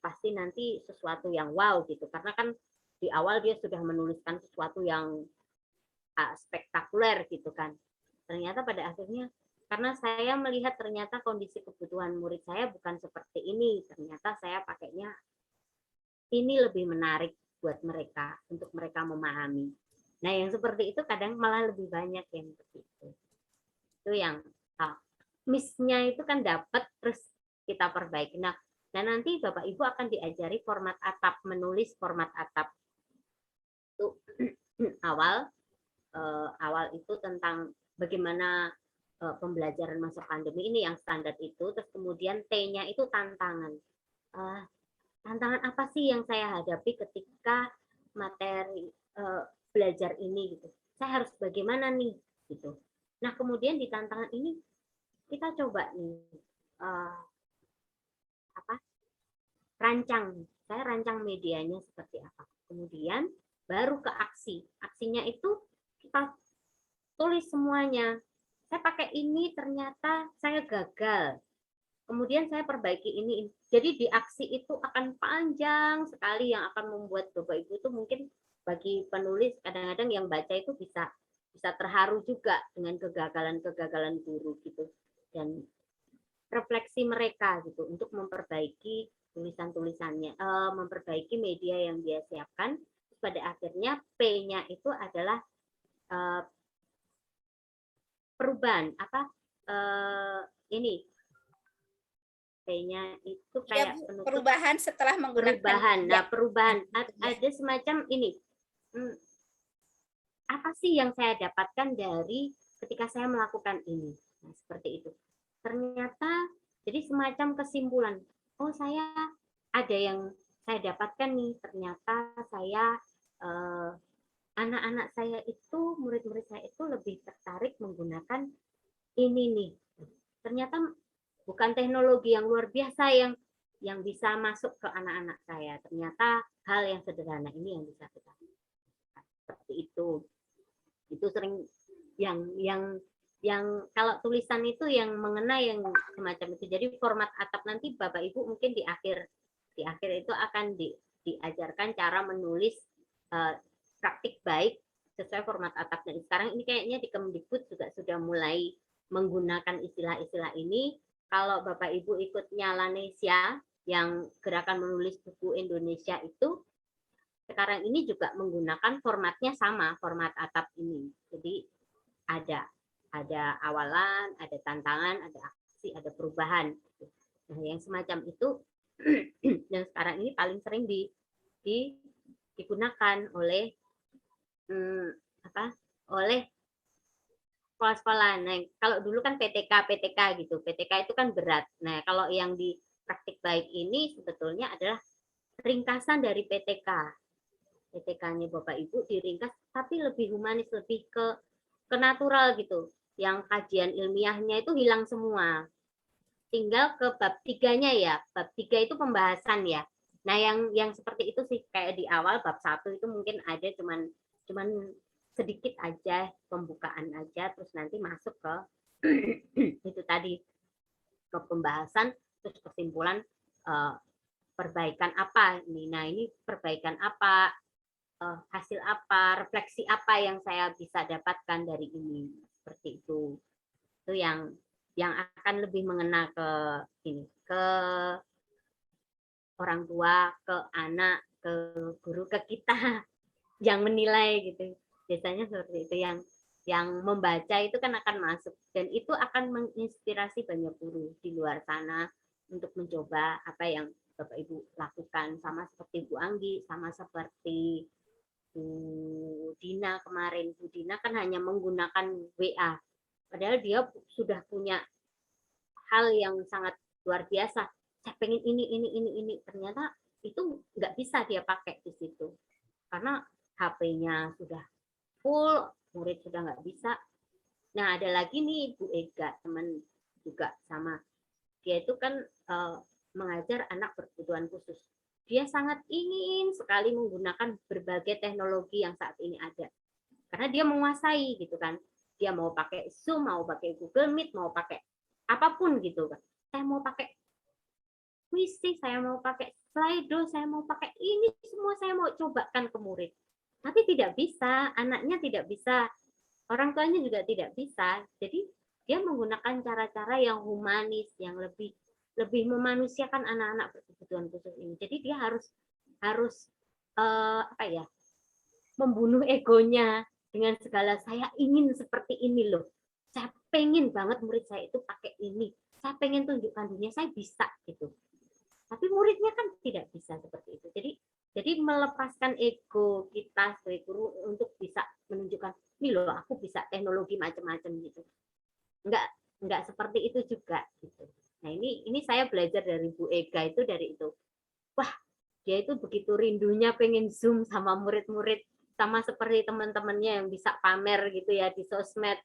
pasti nanti sesuatu yang wow gitu, karena kan di awal dia sudah menuliskan sesuatu yang spektakuler gitu kan. Ternyata pada akhirnya karena saya melihat ternyata kondisi kebutuhan murid saya bukan seperti ini, ternyata saya pakainya ini lebih menarik buat mereka untuk mereka memahami. Nah, yang seperti itu kadang malah lebih banyak yang begitu. Itu yang miss-nya itu kan dapat terus kita perbaiki. Nah, dan nanti Bapak Ibu akan diajari format atap, menulis format atap. Itu awal itu tentang bagaimana pembelajaran masa pandemi ini yang standar itu, terus kemudian T-nya itu tantangan. Tantangan apa sih yang saya hadapi ketika materi belajar ini gitu. Saya harus bagaimana nih gitu. Nah, kemudian di tantangan ini kita coba nih rancang. Saya rancang medianya seperti apa. Kemudian baru ke aksi. Aksinya itu kita tulis semuanya. Saya pakai ini ternyata saya gagal. Kemudian saya perbaiki ini. Jadi di aksi itu akan panjang sekali yang akan membuat Bapak Ibu itu mungkin bagi penulis kadang-kadang yang baca itu bisa terharu juga dengan kegagalan-kegagalan guru gitu. Dan refleksi mereka gitu untuk memperbaiki tulisan-tulisannya, memperbaiki media yang dia siapkan. Pada akhirnya P-nya itu adalah perubahan ini P-nya itu kayak ya, perubahan setelah menggunakan perubahan. Nah, perubahan ada semacam ini. Apa sih yang saya dapatkan dari ketika saya melakukan ini? Nah, seperti itu. Ternyata jadi semacam kesimpulan. Oh, saya ada yang saya dapatkan nih. Ternyata saya anak-anak saya itu, murid-murid saya itu lebih tertarik menggunakan ini nih. Ternyata bukan teknologi yang luar biasa yang bisa masuk ke anak-anak saya. Ternyata hal yang sederhana ini yang bisa kita lakukan. Seperti itu. Itu sering yang kalau tulisan itu yang mengenai yang semacam itu. Jadi format atap nanti Bapak Ibu mungkin di akhir itu akan diajarkan cara menulis praktik baik sesuai format atap. Dan sekarang ini kayaknya di Kemdikbud juga sudah mulai menggunakan istilah-istilah ini. Kalau Bapak Ibu ikut Nyalanesia yang gerakan menulis buku Indonesia itu sekarang ini juga menggunakan formatnya sama, format atap ini. Jadi ada awalan, ada tantangan, ada aksi, ada perubahan. Nah, yang semacam itu yang sekarang ini paling sering digunakan oleh oleh sekolah-sekolah. Nah, kalau dulu kan PTK gitu. PTK itu kan berat. Nah, kalau yang di praktik baik ini sebetulnya adalah ringkasan dari PTK. PTK-nya Bapak Ibu diringkas tapi lebih humanis, lebih ke natural gitu. Yang kajian ilmiahnya itu hilang semua. Tinggal ke bab 3-nya ya. Bab 3 itu pembahasan ya. Nah, yang seperti itu sih kayak di awal bab 1 itu mungkin ada cuman sedikit aja, pembukaan aja, terus nanti masuk ke itu tadi ke pembahasan, terus kesimpulan perbaikan apa ini. Nah, ini perbaikan apa, hasil apa, refleksi apa yang saya bisa dapatkan dari ini, seperti itu. Itu yang akan lebih mengena ke orang tua, ke anak, ke guru, ke kita yang menilai gitu. Biasanya seperti itu yang membaca itu kan akan masuk dan itu akan menginspirasi banyak guru di luar sana untuk mencoba apa yang Bapak Ibu lakukan, sama seperti Bu Anggi, sama seperti Bu Dina kemarin. Bu Dina kan hanya menggunakan WA, padahal dia sudah punya hal yang sangat luar biasa. Saya pengen ini, ternyata itu nggak bisa dia pakai di situ karena HP-nya sudah full, murid sudah nggak bisa. Nah, ada lagi nih Bu Ega, teman juga sama. Dia itu kan mengajar anak berkebutuhan khusus. Dia sangat ingin sekali menggunakan berbagai teknologi yang saat ini ada. Karena dia menguasai gitu kan. dia mau pakai Zoom, mau pakai Google Meet, mau pakai apapun gitu kan. Saya mau pakai puisi, saya mau pakai Slido, saya mau pakai ini semua, saya mau cobakan ke murid. Tapi tidak bisa, anaknya tidak bisa, orang tuanya juga tidak bisa. Jadi dia menggunakan cara-cara yang humanis, yang lebih memanusiakan anak-anak berkebutuhan khusus ini. Jadi dia harus membunuh egonya dengan segala saya ingin seperti ini loh. Saya pengen banget murid saya itu pakai ini. Saya pengen tunjukkan dunia saya bisa gitu. Tapi muridnya kan tidak bisa seperti itu. Jadi melepaskan ego kita sebagai guru untuk bisa menunjukkan ini loh aku bisa teknologi macam-macam gitu. Enggak seperti itu juga gitu. Nah, ini saya belajar dari Bu Ega itu dari itu. Wah, dia itu begitu rindunya pengen Zoom sama murid-murid, sama seperti teman-temannya yang bisa pamer gitu ya di sosmed.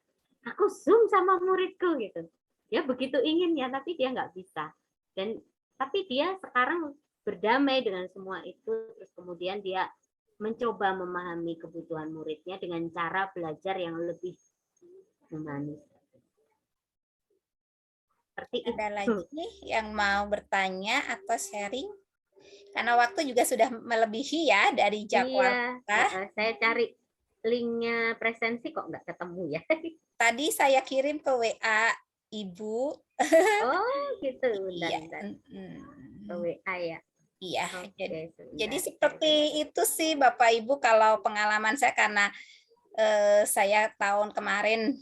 Aku Zoom sama muridku gitu. Dia begitu ingin ya, tapi dia nggak bisa. Tapi dia sekarang berdamai dengan semua itu, terus kemudian dia mencoba memahami kebutuhan muridnya dengan cara belajar yang lebih humanis. Seperti Ada itu. lagi nih yang mau bertanya atau sharing? Karena waktu juga sudah melebihi ya dari jadwal Iya, kita. saya cari linknya presensi kok nggak ketemu ya. Tadi saya kirim ke WA Ibu. Oh gitu, Iya. bentar. Ke WA ya. Iya. Oke, Jadi sebentar. seperti itu sih Bapak Ibu, kalau pengalaman saya karena saya tahun kemarin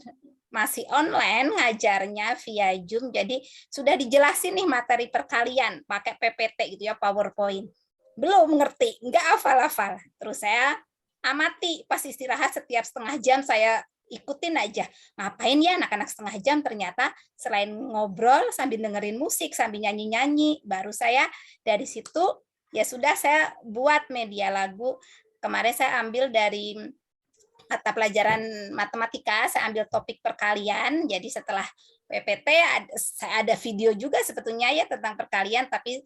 masih online ngajarnya via Zoom, jadi sudah dijelasin nih materi perkalian pakai PPT gitu ya, PowerPoint. Belum ngerti, nggak hafal-hafal. Terus saya amati pas istirahat setiap setengah jam saya ikutin aja. Ngapain ya anak-anak setengah jam, ternyata selain ngobrol sambil dengerin musik, sambil nyanyi-nyanyi, baru saya dari situ ya sudah saya buat media lagu. Kemarin saya ambil dari mata pelajaran matematika, saya ambil topik perkalian. Jadi setelah PPT saya ada video juga sebetulnya ya tentang perkalian, tapi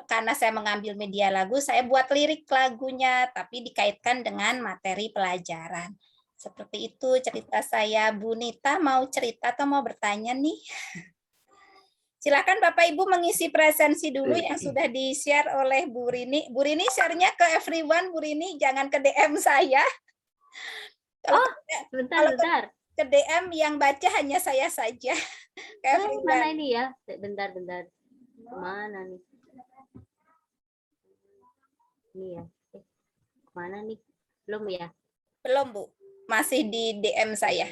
karena saya mengambil media lagu, saya buat lirik lagunya tapi dikaitkan dengan materi pelajaran. Seperti itu cerita saya. Bu Nita mau cerita atau mau bertanya nih? Silakan Bapak Ibu mengisi presensi dulu yang sudah di-share oleh Bu Rini. Bu Rini share-nya ke everyone, Bu Rini, jangan ke DM saya. Bentar. Ke DM yang baca hanya saya saja. Mana ini ya? Bentar. Mana nih? Ini ya. Mana nih? Belum ya? Belum, Bu. Masih di DM saya.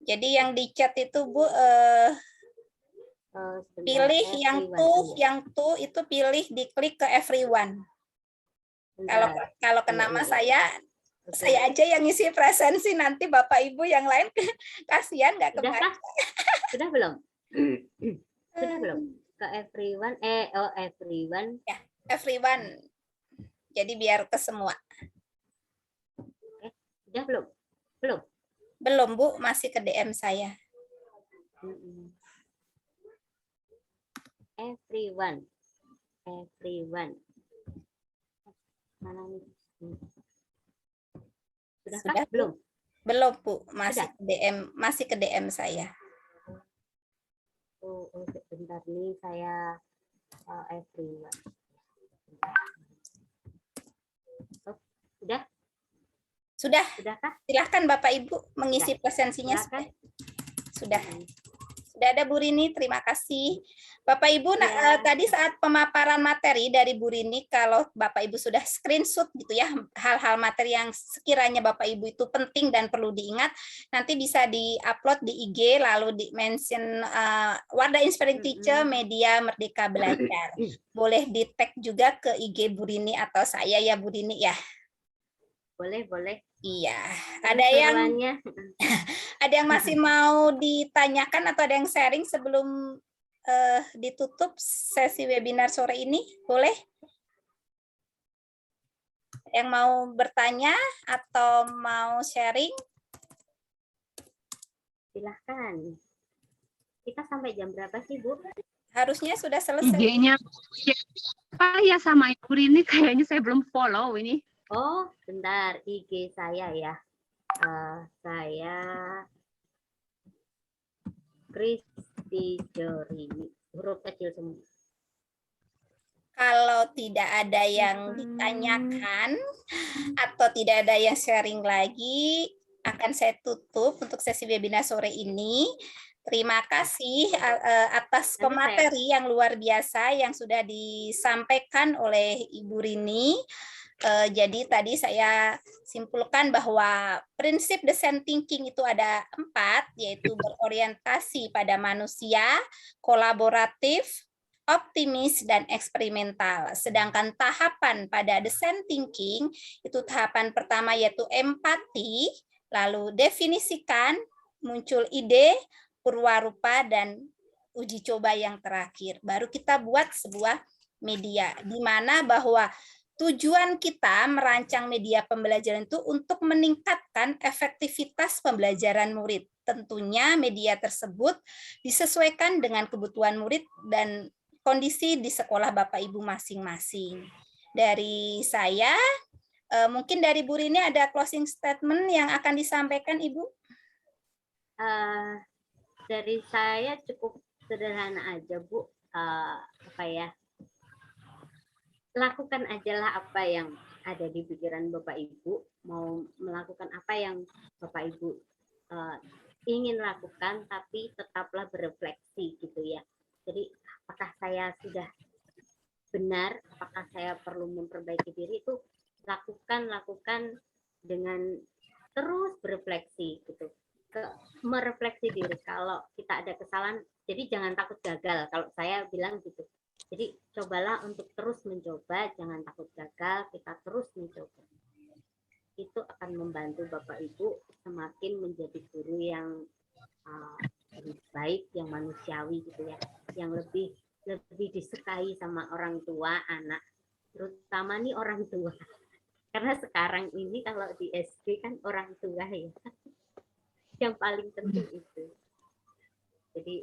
Jadi yang di chat itu, Bu, pilih yang tuh itu pilih diklik ke everyone. Kalau ke nama saya aja yang ngisi presensi, nanti Bapak Ibu yang lain kasihan nggak kebaca. Sudah belum? Sudah belum? Ke everyone, everyone. Ya, everyone. Jadi biar ke semua. Sudah belum? Belum, Bu, masih ke DM saya. Everyone. Mana nih? Sudah? Belum? Belum, Bu, masih ke DM saya. Oh, sebentar nih saya everyone. Oh, sudah? Sudahkah? Silahkan Bapak Ibu mengisi presensinya. Sudah ada Bu Rini, terima kasih. Bapak Ibu, tadi saat pemaparan materi dari Bu Rini, kalau Bapak Ibu sudah screenshot gitu ya, hal-hal materi yang sekiranya Bapak Ibu itu penting dan perlu diingat, nanti bisa di-upload di IG, lalu di-mention Wardah Inspiring Teacher, Media Merdeka Belajar. Boleh di-tag juga ke IG Bu Rini atau saya ya Bu Rini ya. Boleh. Iya, ada yang masih mau ditanyakan atau ada yang sharing sebelum ditutup sesi webinar sore ini? Boleh? Yang mau bertanya atau mau sharing? Silahkan. Kita sampai jam berapa sih, Bu? Harusnya sudah selesai. IG-nya apa ya sama Ibu Rini, kayaknya saya belum follow ini. Oh, bentar, IG saya ya. Saya Kristi Jorini, huruf kecil semua. Kalau tidak ada yang ditanyakan atau tidak ada yang sharing lagi, akan saya tutup untuk sesi webinar sore ini. Terima kasih atas pemateri yang luar biasa yang sudah disampaikan oleh Ibu Rini. Jadi tadi saya simpulkan bahwa prinsip design thinking itu ada 4, yaitu berorientasi pada manusia, kolaboratif, optimis, dan eksperimental. Sedangkan tahapan pada design thinking itu tahapan pertama yaitu empati, lalu definisikan, muncul ide, purwarupa, dan uji coba yang terakhir. Baru kita buat sebuah media, di mana bahwa tujuan kita merancang media pembelajaran itu untuk meningkatkan efektivitas pembelajaran murid. Tentunya media tersebut disesuaikan dengan kebutuhan murid dan kondisi di sekolah Bapak Ibu masing-masing. Dari saya, mungkin dari Bu Rini ada closing statement yang akan disampaikan, Ibu? Dari saya cukup sederhana aja, Bu. Lakukan ajalah apa yang ada di pikiran Bapak Ibu. Mau melakukan apa yang Bapak Ibu ingin lakukan, tapi tetaplah berefleksi gitu ya. Jadi apakah saya sudah benar, apakah saya perlu memperbaiki diri, itu lakukan dengan terus berefleksi gitu. Merefleksi diri kalau kita ada kesalahan, jadi jangan takut gagal, kalau saya bilang gitu. Jadi cobalah untuk terus mencoba, jangan takut gagal, kita terus mencoba. Itu akan membantu Bapak Ibu semakin menjadi guru yang lebih baik, yang manusiawi gitu ya, yang lebih disukai sama orang tua, anak, terutama nih orang tua. Karena sekarang ini kalau di SD kan orang tua ya, yang paling penting itu. Jadi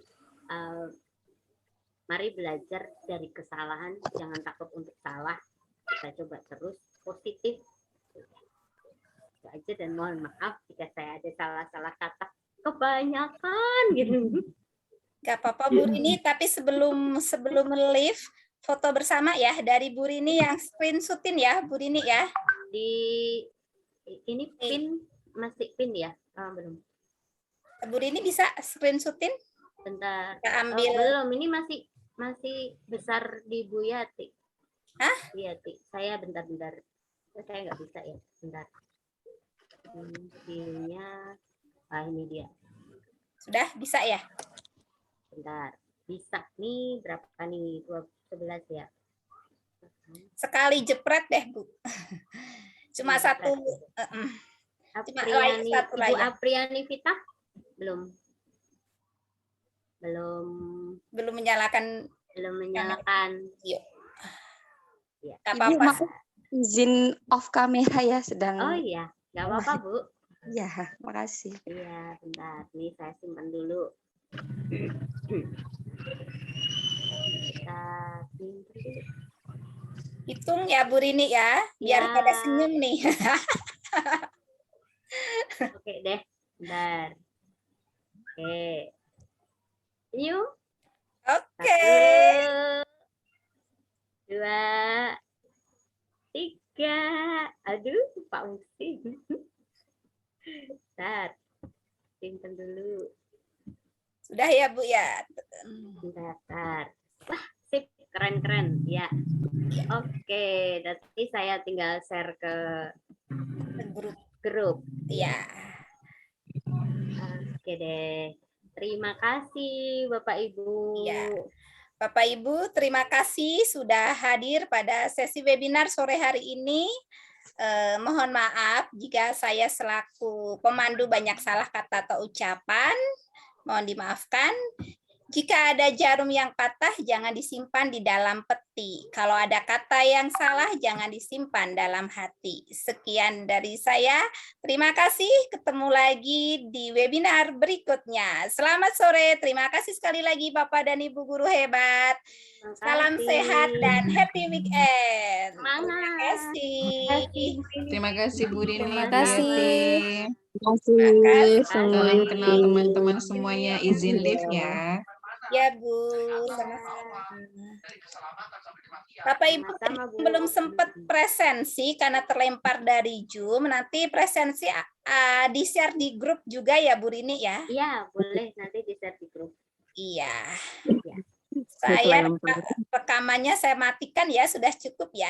mari belajar dari kesalahan, jangan takut untuk salah, kita coba terus positif. Itu aja, dan mohon maaf jika saya ada salah-salah kata kebanyakan gitu. Gak apa-apa Bu Rini, tapi sebelum live foto bersama ya dari Bu Rini yang screenshotin ya Bu Rini ya. Ini pin, masih pin ya? Belum. Bu Rini bisa screenshotin? Bentar. Ambil. Belum, ini masih besar di Bu Yati. Hah? Bu Yati. Saya bentar. Saya nggak bisa ya, bentar. Filenya, ini dia. Sudah bisa ya? Bentar. Bisa nih, berapa nih? 11 ya. Sekali jepret deh Bu. Cuma satu. Apriani, satu Ibu layar. Apriani Vita? Belum menyalakan. Yuk. Ya. Ibu maaf izin off kamera ya, sedang. Oh iya, nggak apa-apa Bu. Ya, makasih. Iya, bentar. Nih saya simpan dulu. Kita hitung ya Bu Rini ya, biar pada senyum nih. Oke deh, bentar. Oke. Yuk. Oke. 1, 2, 3. Aduh, Pak Musi. Bentar. Simpen dulu. Sudah ya Bu ya. Bentar. Wah, sip, keren-keren ya. Oke, nanti saya tinggal share ke grup. Ya. Oke deh. Terima kasih Bapak Ibu. Ya. Bapak Ibu, terima kasih sudah hadir pada sesi webinar sore hari ini. Mohon maaf jika saya selaku pemandu banyak salah kata atau ucapan. Mohon dimaafkan. Jika ada jarum yang patah, jangan disimpan di dalam peti. Kalau ada kata yang salah, jangan disimpan dalam hati. Sekian dari saya. Terima kasih. Ketemu lagi di webinar berikutnya. Selamat sore. Terima kasih sekali lagi Bapak dan Ibu guru hebat. Salam sehat dan happy weekend. Terima kasih. Terima kasih Bu Rini. Terima kasih. Terima kasih Salam kenal semuanya. teman-teman semuanya. Izin live ya. Ya Bu, sama-sama. Bapak Ibu Sama-sama, Bu. belum sempat presensi karena terlempar dari Zoom, nanti presensi di-share di grup juga ya Bu Rini ya? Iya, boleh nanti di-share di grup. Iya. Ya. Saya Kelempar. rekamannya saya matikan ya, sudah cukup ya.